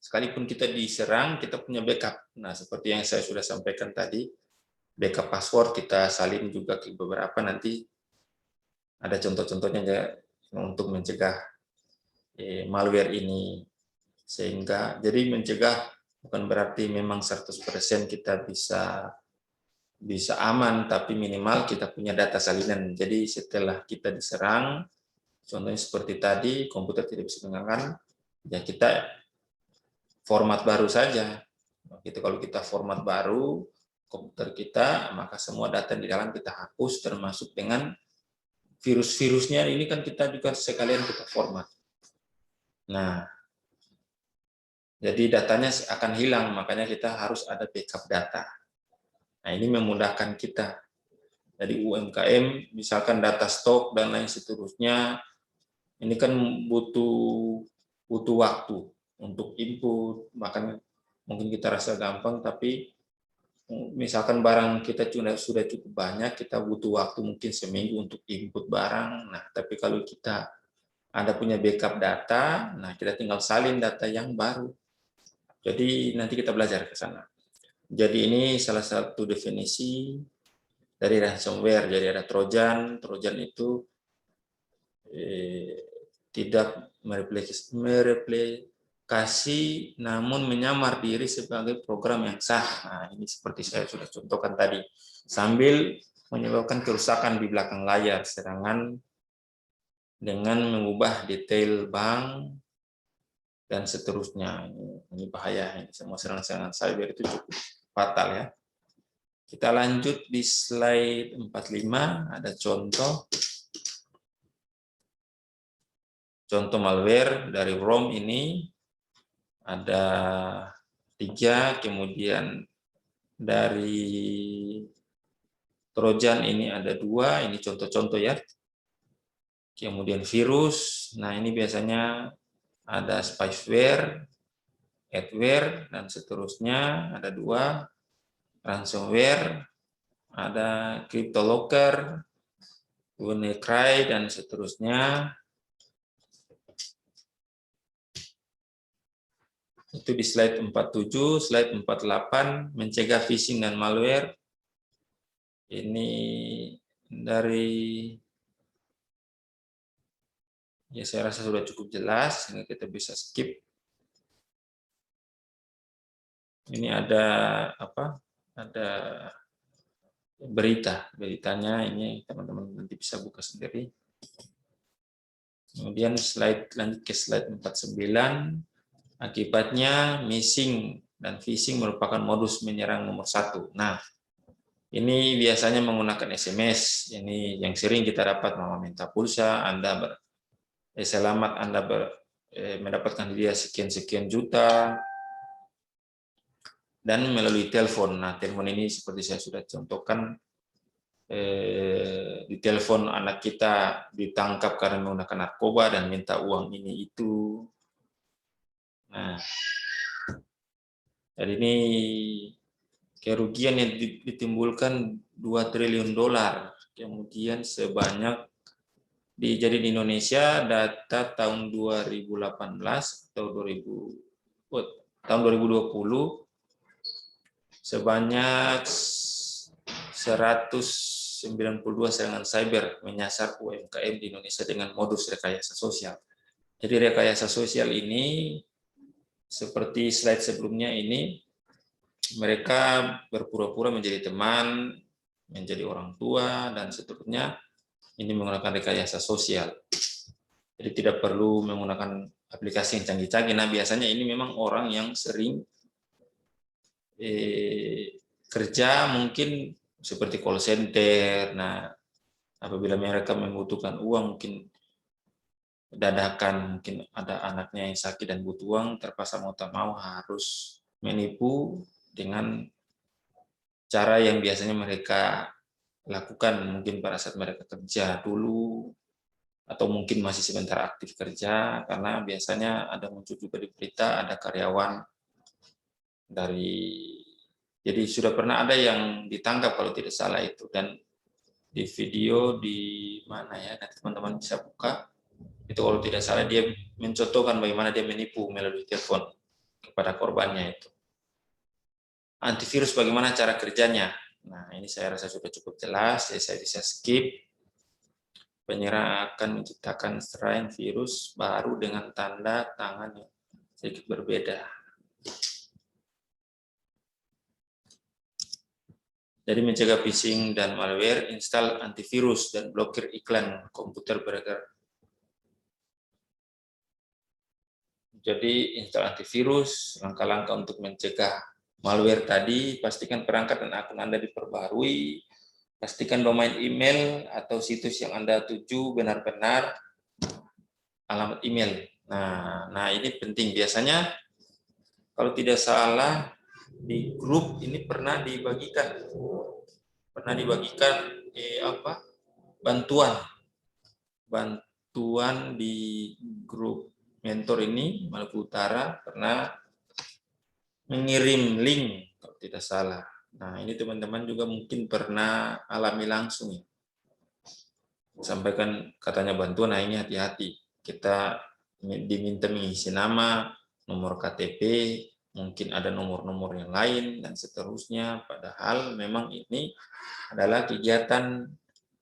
sekalipun kita diserang, kita punya backup. Nah, seperti yang saya sudah sampaikan tadi, backup password kita salin juga ke beberapa, nanti ada contoh-contohnya untuk mencegah malware ini. Sehingga, jadi mencegah bukan berarti memang 100% kita bisa aman, tapi minimal kita punya data salinan. Jadi setelah kita diserang, contohnya seperti tadi, komputer tidak bisa menggunakan, ya kita format baru saja. Gitu, kalau kita format baru komputer kita, maka semua data di dalam kita hapus, termasuk dengan virus-virusnya. Ini kan kita juga sekalian kita format. Nah, jadi datanya akan hilang, makanya kita harus ada backup data. Nah, ini memudahkan kita. Jadi UMKM, misalkan data stok dan lain seterusnya, ini kan butuh waktu untuk input, bahkan mungkin kita rasa gampang, tapi misalkan barang kita sudah cukup banyak, kita butuh waktu mungkin seminggu untuk input barang. Nah, tapi kalau kita ada punya backup data, nah kita tinggal salin data yang baru. Jadi nanti kita belajar ke sana. Jadi ini salah satu definisi dari ransomware. Jadi ada Trojan. Trojan itu tidak mereplikasi, namun menyamar diri sebagai program yang sah. Nah, ini seperti saya sudah contohkan tadi. Sambil menyebabkan kerusakan di belakang layar, serangan dengan mengubah detail bank, dan seterusnya. Ini bahaya, ini semua serangan-serangan cyber itu cukup fatal ya. Kita lanjut di slide 45, ada contoh malware dari ROM ini ada 3, kemudian dari Trojan ini ada 2, ini contoh-contoh ya. Kemudian virus, nah ini biasanya ada spyware, adware, dan seterusnya, ada 2. Ransomware, ada CryptoLocker, WannaCry, dan seterusnya. Itu di slide 47, slide 48, mencegah phishing dan malware. Ini dari, ya saya rasa sudah cukup jelas, sehingga kita bisa skip. Ini ada apa? Ada beritanya ini teman-teman nanti bisa buka sendiri. Kemudian lanjut ke slide 49. Akibatnya missing dan phishing merupakan modus menyerang nomor 1. Nah, ini biasanya menggunakan SMS. Ini yang sering kita dapat, mama minta pulsa, Anda selamat Anda mendapatkan hadiah sekian-sekian juta, dan melalui telepon. Nah, telepon ini seperti saya sudah contohkan, ditelepon anak kita ditangkap karena menggunakan narkoba dan minta uang ini itu. Nah, jadi ini kerugian yang ditimbulkan 2 triliun dolar. Kemudian jadi di Indonesia data tahun 2018 atau tahun 2020 sebanyak 192 serangan cyber menyasar UMKM di Indonesia dengan modus rekayasa sosial. Jadi rekayasa sosial ini seperti slide sebelumnya ini, mereka berpura-pura menjadi teman, menjadi orang tua, dan seterusnya. Ini menggunakan rekayasa sosial. Jadi tidak perlu menggunakan aplikasi yang canggih-canggih. Nah, biasanya ini memang orang yang sering kerja mungkin seperti call center. Nah, apabila mereka membutuhkan uang, mungkin dadakan, mungkin ada anaknya yang sakit dan butuh uang, terpaksa mau tak mau harus menipu dengan cara yang biasanya mereka lakukan mungkin pada saat mereka kerja dulu, atau mungkin masih sebentar aktif kerja, karena biasanya ada muncul juga di berita, ada karyawan jadi sudah pernah ada yang ditangkap kalau tidak salah itu, dan di video di mana ya, nanti teman-teman bisa buka, itu kalau tidak salah dia mencontohkan bagaimana dia menipu melalui telepon kepada korbannya itu. Antivirus bagaimana cara kerjanya? Nah, ini saya rasa sudah cukup jelas, jadi saya bisa skip. Penyerang akan menciptakan strain virus baru dengan tanda tangan yang sedikit berbeda. Jadi mencegah phishing dan malware, install antivirus dan blokir iklan komputer beredar. Jadi install antivirus, langkah-langkah untuk mencegah malware tadi, pastikan perangkat dan akun Anda diperbarui, pastikan domain email atau situs yang Anda tuju benar-benar alamat email. Nah ini penting. Biasanya kalau tidak salah di grup ini pernah dibagikan bantuan di grup mentor ini Maluku Utara pernah mengirim link kalau tidak salah. Nah ini teman-teman juga mungkin pernah alami langsung ya. Sampaikan katanya bantuan, nah ini hati-hati. Kita diminta mengisi nama, nomor KTP, mungkin ada nomor-nomor yang lain, dan seterusnya. Padahal memang ini adalah kegiatan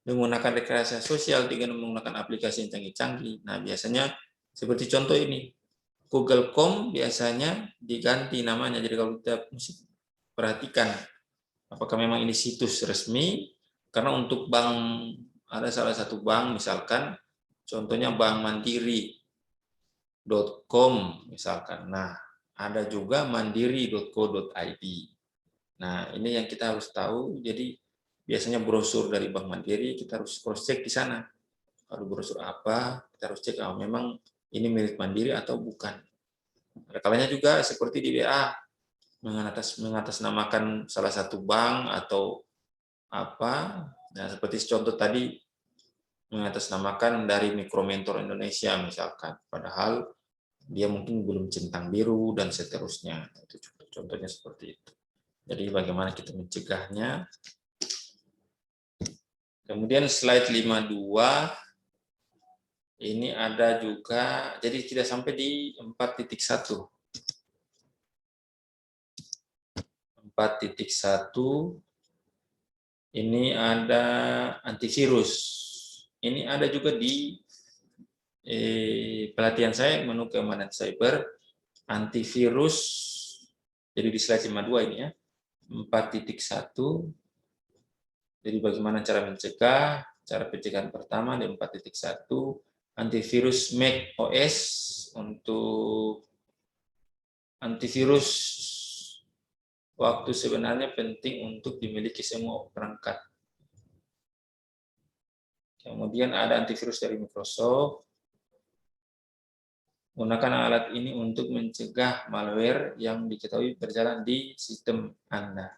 menggunakan rekayasa sosial dengan menggunakan aplikasi yang canggih-canggih. Nah, biasanya seperti contoh ini, Google.com biasanya diganti namanya. Jadi kalau kita perhatikan, apakah memang ini situs resmi? Karena untuk bank, ada salah satu bank misalkan, contohnya Bank Mandiri.com misalkan. Nah, ada juga mandiri.co.id. Nah, ini yang kita harus tahu. Jadi biasanya brosur dari Bank Mandiri kita harus cross check di sana. Kalau brosur apa, kita harus cek memang ini milik Mandiri atau bukan. Ada kalanya juga seperti di WA, mengatasnamakan salah satu bank atau apa. Nah, seperti contoh tadi, mengatasnamakan dari Mikromentor Indonesia misalkan, padahal dia mungkin belum centang biru dan seterusnya. Itu contohnya seperti itu. Jadi bagaimana kita mencegahnya. Kemudian slide 52, ini ada juga, jadi tidak sampai di 4.1. 4.1 ini ada antivirus. Ini ada juga di pelatihan saya menu keamanan cyber, antivirus. Jadi di slide 52 ini ya, 4.1. Jadi bagaimana cara mencegah, cara pencegahan pertama di 4.1, antivirus Mac OS. Untuk antivirus waktu sebenarnya penting untuk dimiliki semua perangkat. Kemudian ada antivirus dari Microsoft. Gunakan alat ini untuk mencegah malware yang diketahui berjalan di sistem Anda.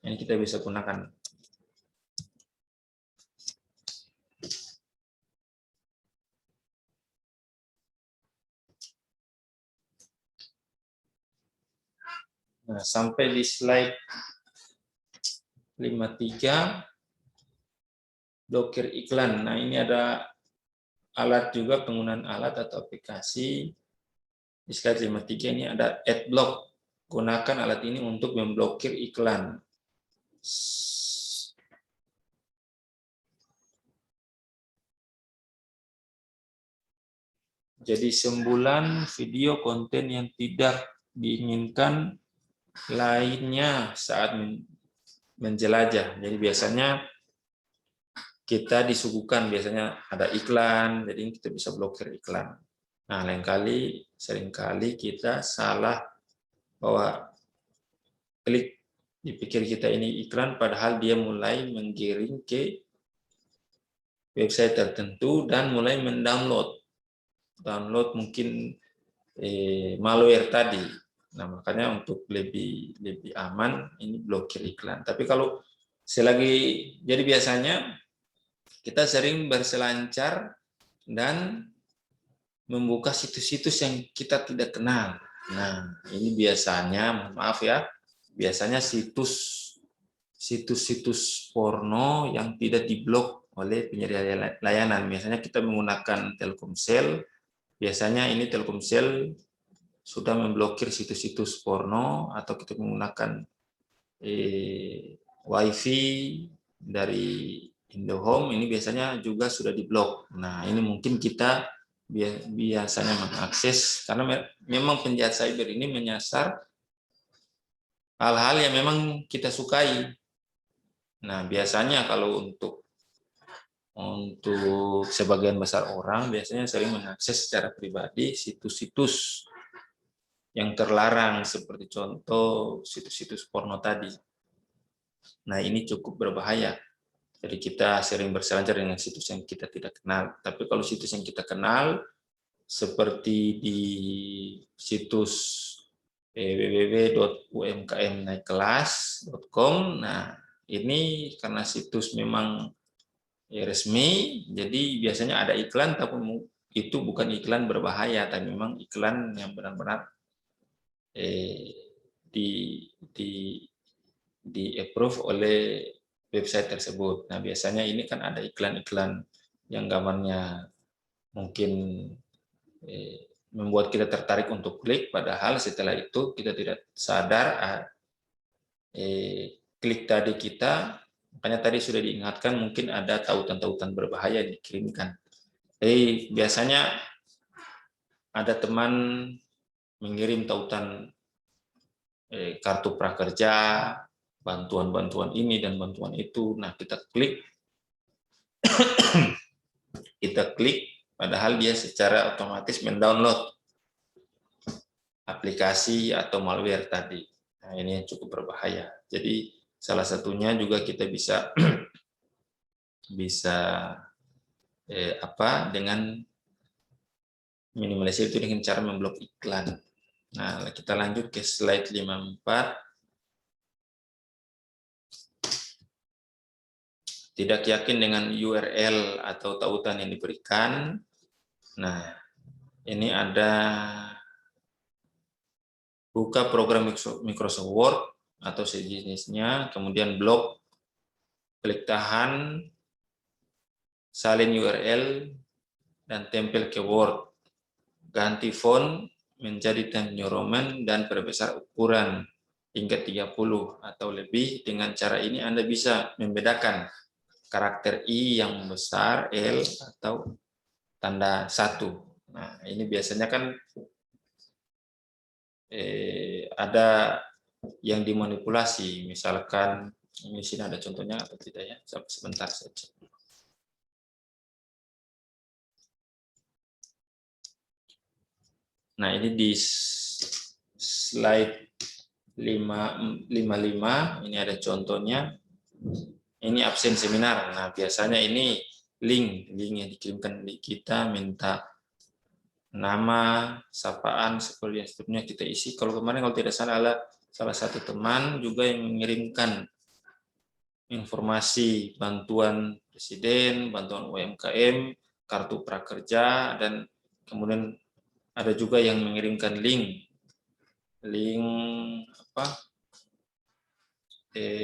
Ini kita bisa gunakan. Nah, sampai di slide 53, blokir iklan. Nah, ini ada alat juga, penggunaan alat atau aplikasi. Di slide 53 ini ada adblock. Gunakan alat ini untuk memblokir iklan. Jadi sembulan video konten yang tidak diinginkan lainnya saat menjelajah. Jadi biasanya kita disuguhkan, biasanya ada iklan, jadi kita bisa blokir iklan. Nah, seringkali kita salah bahwa klik, dipikir kita ini iklan, padahal dia mulai menggiring ke website tertentu dan mulai mendownload mungkin malware tadi. Nah, makanya untuk lebih aman ini blokir iklan. Tapi kalau jadi biasanya kita sering berselancar dan membuka situs-situs yang kita tidak kenal. Nah, ini biasanya, mohon maaf ya, biasanya situs-situs porno yang tidak diblok oleh penyedia layanan. Biasanya kita menggunakan Telkomsel. Biasanya ini Telkomsel sudah memblokir situs-situs porno, atau kita menggunakan WiFi dari IndoHome, ini biasanya juga sudah diblok. Nah, ini mungkin kita biasanya mengakses, karena memang penjahat cyber ini menyasar hal-hal yang memang kita sukai. Nah, biasanya kalau untuk sebagian besar orang biasanya sering mengakses secara pribadi situs-situs yang terlarang, seperti contoh situs-situs porno tadi. Nah, ini cukup berbahaya. Jadi kita sering berselancar dengan situs yang kita tidak kenal. Tapi kalau situs yang kita kenal, seperti di situs www.umkmnaikkelas.com, nah ini karena situs memang resmi, jadi biasanya ada iklan, tapi itu bukan iklan berbahaya, tapi memang iklan yang benar-benar di approve oleh website tersebut. Nah, biasanya ini kan ada iklan-iklan yang gambarnya mungkin membuat kita tertarik untuk klik, padahal setelah itu kita tidak sadar klik tadi kita, makanya tadi sudah diingatkan mungkin ada tautan-tautan berbahaya yang dikirimkan. Jadi biasanya ada teman mengirim tautan kartu prakerja, bantuan-bantuan ini dan bantuan itu. Nah, kita klik, padahal dia secara otomatis mendownload aplikasi atau malware tadi. Nah, ini yang cukup berbahaya. Jadi salah satunya juga kita bisa dengan minimalisir itu dengan cara memblok iklan. Nah, kita lanjut ke slide 54. Tidak yakin dengan URL atau tautan yang diberikan. Nah, ini ada buka program Microsoft Word atau sejenisnya, kemudian blok, klik tahan, salin URL, dan tempel ke Word. Ganti font menjadi Times New Roman dan perbesar ukuran hingga 30 atau lebih. Dengan cara ini Anda bisa membedakan karakter I yang besar, L, atau tanda 1. Nah, ini biasanya kan ada yang dimanipulasi, misalkan ini sini ada contohnya atau tidak ya, sebentar saja. Nah, ini di slide 55 ini ada contohnya. Ini absen seminar. Nah, biasanya ini link yang dikirimkan di kita, minta nama, sapaan, seperti yang sebelumnya kita isi. Kalau kemarin kalau tidak salah satu teman juga yang mengirimkan informasi bantuan presiden, bantuan UMKM, kartu prakerja, dan kemudian ada juga yang mengirimkan link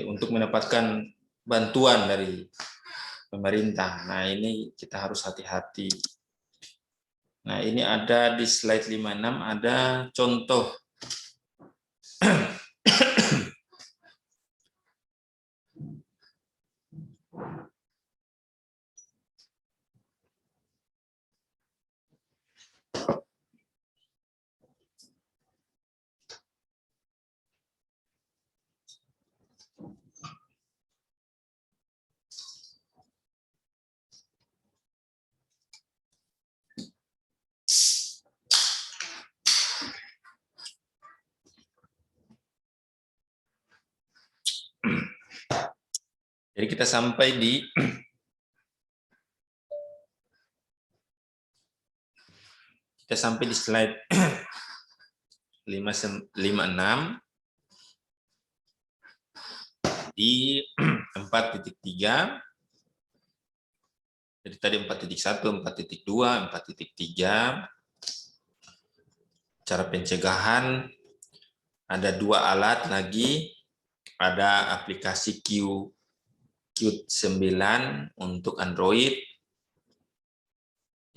untuk mendapatkan bantuan dari pemerintah. Nah, ini kita harus hati-hati. Nah, ini ada di slide 56 ada contoh. Jadi kita sampai di slide 56 di 4.3. Jadi tadi 4.1, 4.2, 4.3. Cara pencegahan, ada 2 alat lagi, ada aplikasi Qt9 untuk Android.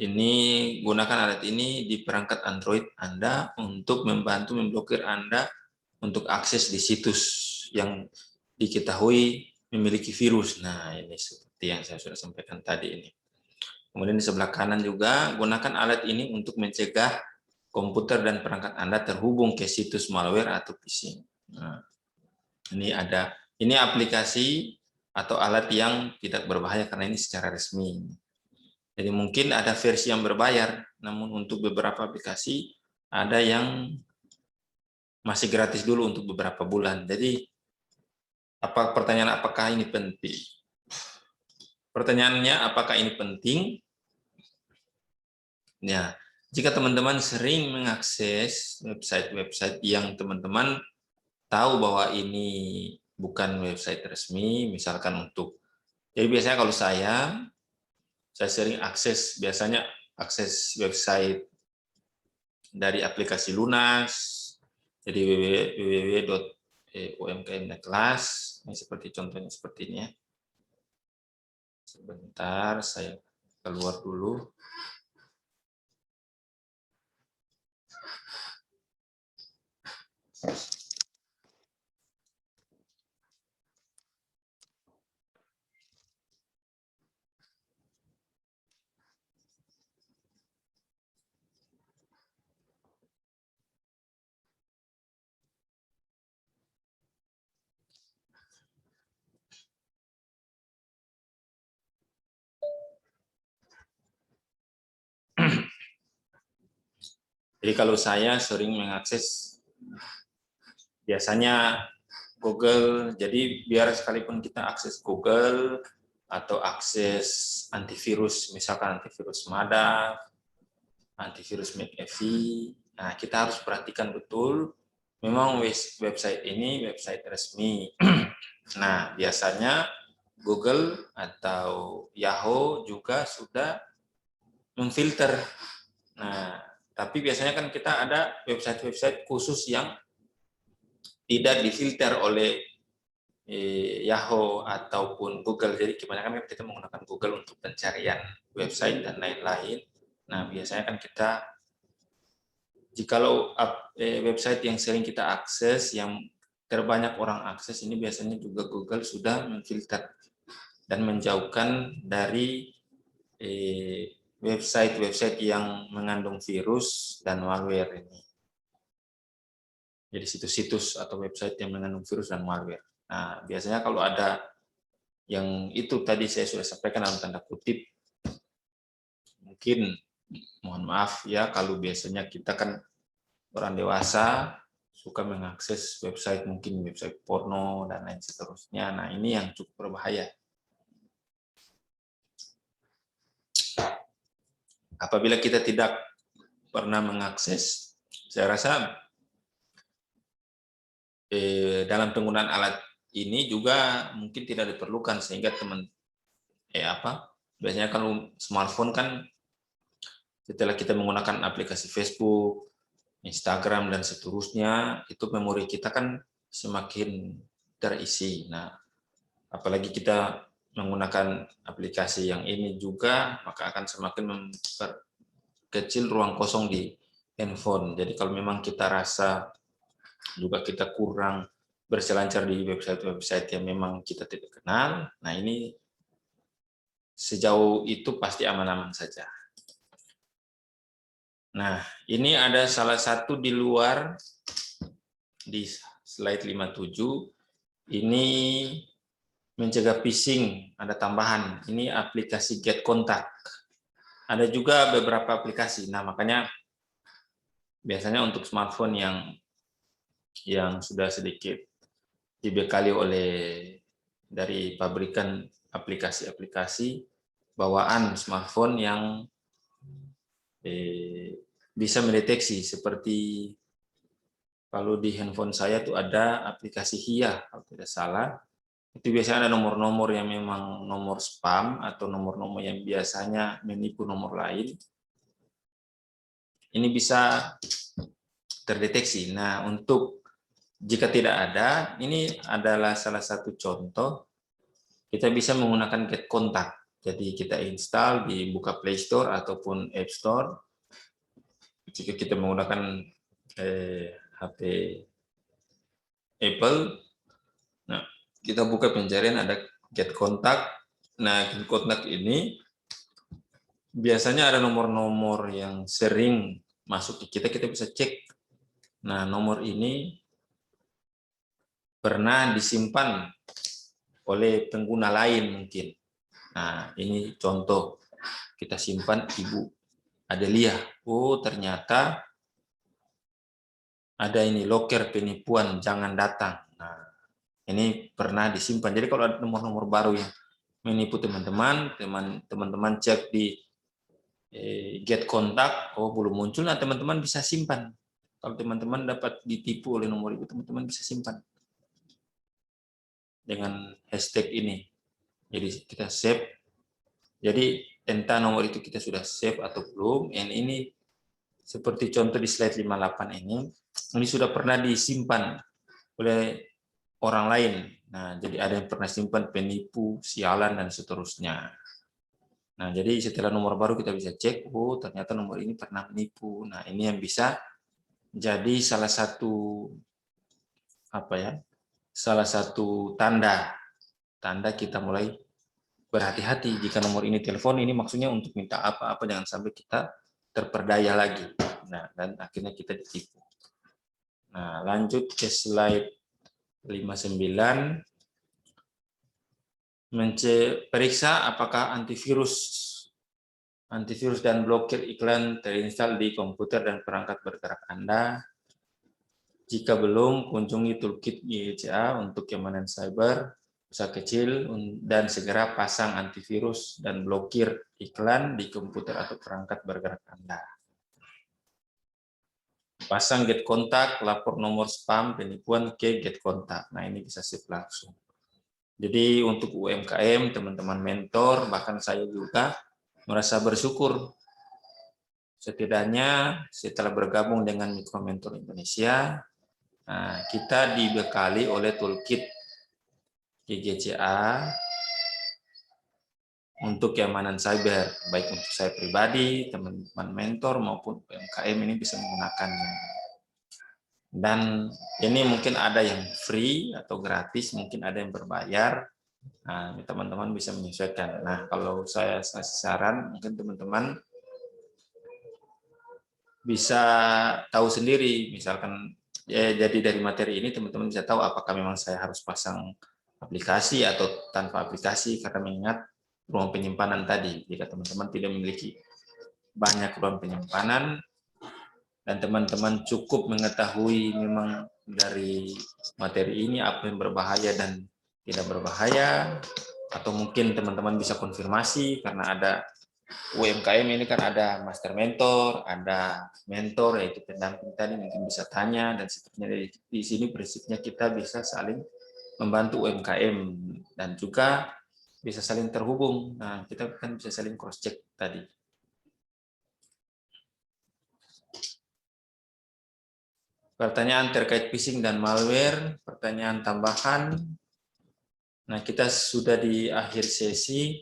Ini gunakan alat ini di perangkat Android Anda untuk membantu memblokir Anda untuk akses di situs yang diketahui memiliki virus. Nah, ini seperti yang saya sudah sampaikan tadi ini. Kemudian di sebelah kanan juga gunakan alat ini untuk mencegah komputer dan perangkat Anda terhubung ke situs malware atau phishing. Nah, ini aplikasi atau alat yang tidak berbahaya karena ini secara resmi. Jadi mungkin ada versi yang berbayar, namun untuk beberapa aplikasi ada yang masih gratis dulu untuk beberapa bulan. Jadi pertanyaan apakah ini penting? Pertanyaannya apakah ini penting? Ya, jika teman-teman sering mengakses website-website yang teman-teman tahu bahwa ini bukan website resmi, misalkan jadi biasanya kalau saya sering biasanya akses website dari aplikasi Lunas, jadi www.umkm.class, ini seperti contohnya seperti ini ya. Sebentar, saya keluar dulu. Jadi kalau saya sering mengakses biasanya Google, jadi biar sekalipun kita akses Google atau akses antivirus, misalkan antivirus Mada, antivirus McAfee, nah kita harus perhatikan betul, memang website ini website resmi. Nah, biasanya Google atau Yahoo juga sudah memfilter. Nah, tapi biasanya kan kita ada website-website khusus yang tidak difilter oleh Yahoo ataupun Google. Jadi kebanyakan kita menggunakan Google untuk pencarian website dan lain-lain. Nah, biasanya kan kita, jikalau website yang sering kita akses, yang terbanyak orang akses, ini biasanya juga Google sudah memfilter dan menjauhkan dari website-website yang mengandung virus dan malware ini. Jadi situs-situs atau website yang mengandung virus dan malware. Nah, biasanya kalau ada yang itu tadi saya sudah sampaikan dalam tanda kutip, mungkin mohon maaf ya kalau biasanya kita kan orang dewasa suka mengakses website, mungkin website porno dan lain seterusnya. Nah, ini yang cukup berbahaya. Apabila kita tidak pernah mengakses, saya rasa dalam penggunaan alat ini juga mungkin tidak diperlukan, sehingga biasanya kalau smartphone kan setelah kita menggunakan aplikasi Facebook, Instagram dan seterusnya, itu memori kita kan semakin terisi. Nah, apalagi kita menggunakan aplikasi yang ini juga, maka akan semakin memperkecil ruang kosong di handphone. Jadi kalau memang kita rasa juga kita kurang berselancar di website-website yang memang kita tidak kenal, nah ini sejauh itu pasti aman-aman saja. Nah, ini ada salah satu di luar, di slide 57, ini mencegah phishing, ada tambahan, ini aplikasi Get Contact. Ada juga beberapa aplikasi, nah makanya biasanya untuk smartphone yang sudah sedikit dibekali oleh dari pabrikan aplikasi-aplikasi bawaan smartphone yang bisa mendeteksi, seperti kalau di handphone saya tuh ada aplikasi Hia kalau tidak salah, itu biasanya ada nomor-nomor yang memang nomor spam atau nomor-nomor yang biasanya menipu nomor lain, ini bisa terdeteksi. Nah, untuk jika tidak ada, ini adalah salah satu contoh, kita bisa menggunakan Get Contact. Jadi kita install, dibuka Play Store ataupun App Store. Jika kita menggunakan HP Apple, nah kita buka pencarian, ada Get Contact. Nah, Get Contact ini biasanya ada nomor-nomor yang sering masuk ke kita bisa cek. Nah, nomor ini pernah disimpan oleh pengguna lain mungkin. Nah, ini contoh, kita simpan Ibu Adelia. Oh, ternyata ada ini loker penipuan, jangan datang. Nah, ini pernah disimpan. Jadi kalau ada nomor-nomor baru yang menipu teman-teman, teman-teman cek di Get Contact, oh belum muncul, nah teman-teman bisa simpan. Kalau teman-teman dapat ditipu oleh nomor itu, teman-teman bisa simpan dengan hashtag ini. Jadi kita save. Jadi entah nomor itu kita sudah save atau belum. Ini seperti contoh di slide 58 ini sudah pernah disimpan oleh orang lain. Nah, jadi ada yang pernah simpan penipu, sialan, dan seterusnya. Nah, jadi setelah nomor baru kita bisa cek, oh ternyata nomor ini pernah menipu. Nah, ini yang bisa jadi salah satu salah satu tanda kita mulai berhati-hati. Jika nomor ini telepon, ini maksudnya untuk minta apa-apa, jangan sampai kita terperdaya lagi. Nah, dan akhirnya kita ditipu. Nah, lanjut ke slide 59. Periksa apakah antivirus dan blokir iklan terinstall di komputer dan perangkat bergerak Anda. Jika belum, kunjungi toolkit GCA untuk keamanan cyber usaha kecil dan segera pasang antivirus dan blokir iklan di komputer atau perangkat bergerak Anda. Pasang Get Contact, lapor nomor spam penipuan ke Get Contact. Nah, ini bisa save langsung. Jadi untuk UMKM, teman-teman mentor, bahkan saya juga merasa bersyukur. Setidaknya setelah bergabung dengan Mikro Mentor Indonesia, kita dibekali oleh toolkit GGCA untuk keamanan cyber, baik untuk saya pribadi, teman-teman mentor, maupun UMKM ini bisa menggunakannya. Dan ini mungkin ada yang free atau gratis, mungkin ada yang berbayar. Nah, teman-teman bisa menyesuaikan. Nah, kalau saya kasih saran, mungkin teman-teman bisa tahu sendiri, misalkan jadi dari materi ini teman-teman bisa tahu apakah memang saya harus pasang aplikasi atau tanpa aplikasi, karena mengingat ruang penyimpanan tadi, jika teman-teman tidak memiliki banyak ruang penyimpanan dan teman-teman cukup mengetahui memang dari materi ini apa yang berbahaya dan tidak berbahaya, atau mungkin teman-teman bisa konfirmasi karena ada UMKM ini kan ada master mentor, ada mentor yaitu pendamping tadi, mungkin bisa tanya dan seterusnya. Di sini prinsipnya kita bisa saling membantu UMKM dan juga bisa saling terhubung. Nah, kita kan bisa saling cross check tadi. Pertanyaan terkait phishing dan malware, pertanyaan tambahan. Nah, kita sudah di akhir sesi.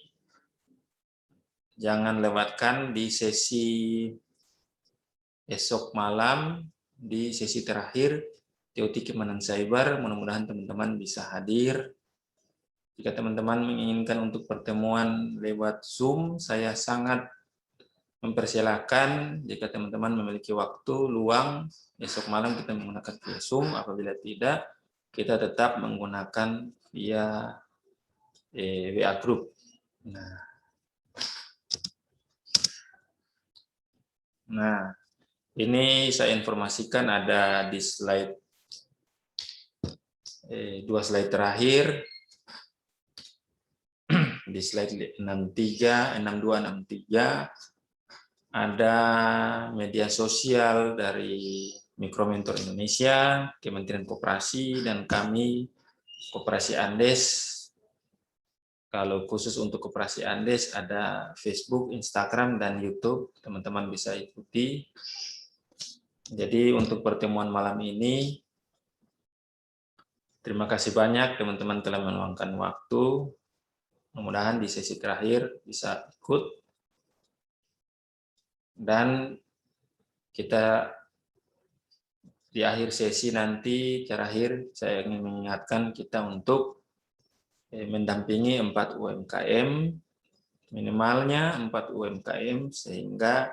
Jangan lewatkan di sesi esok malam, di sesi terakhir TOT Keamanan Cyber. Mudah-mudahan teman-teman bisa hadir. Jika teman-teman menginginkan untuk pertemuan lewat Zoom, saya sangat mempersilahkan jika teman-teman memiliki waktu luang, besok malam kita menggunakan via Zoom. Apabila tidak, kita tetap menggunakan via WA Group. Nah, ini saya informasikan ada di slide, 2 slide terakhir. Di slide 62, 63, ada media sosial dari Mikromentor Indonesia, Kementerian Koperasi, dan kami, Koperasi Andes. Kalau khusus untuk Koperasi Andes, ada Facebook, Instagram, dan YouTube. Teman-teman bisa ikuti. Jadi untuk pertemuan malam ini, terima kasih banyak teman-teman telah meluangkan waktu. Mudah-mudahan di sesi terakhir bisa ikut. Dan kita di akhir sesi nanti terakhir saya ingin mengingatkan kita untuk mendampingi 4 UMKM, minimalnya 4 UMKM, sehingga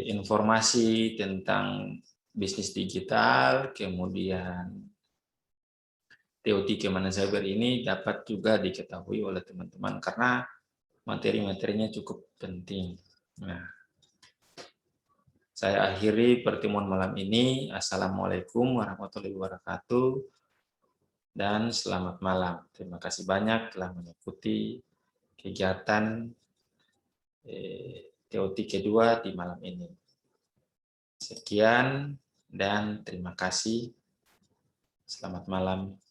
informasi tentang bisnis digital, kemudian TOT Keamanan Cyber ini dapat juga diketahui oleh teman-teman, karena materi-materinya cukup penting. Nah, saya akhiri pertemuan malam ini. Assalamualaikum warahmatullahi wabarakatuh, dan selamat malam. Terima kasih banyak telah mengikuti kegiatan TOT kedua di malam ini. Sekian dan terima kasih. Selamat malam.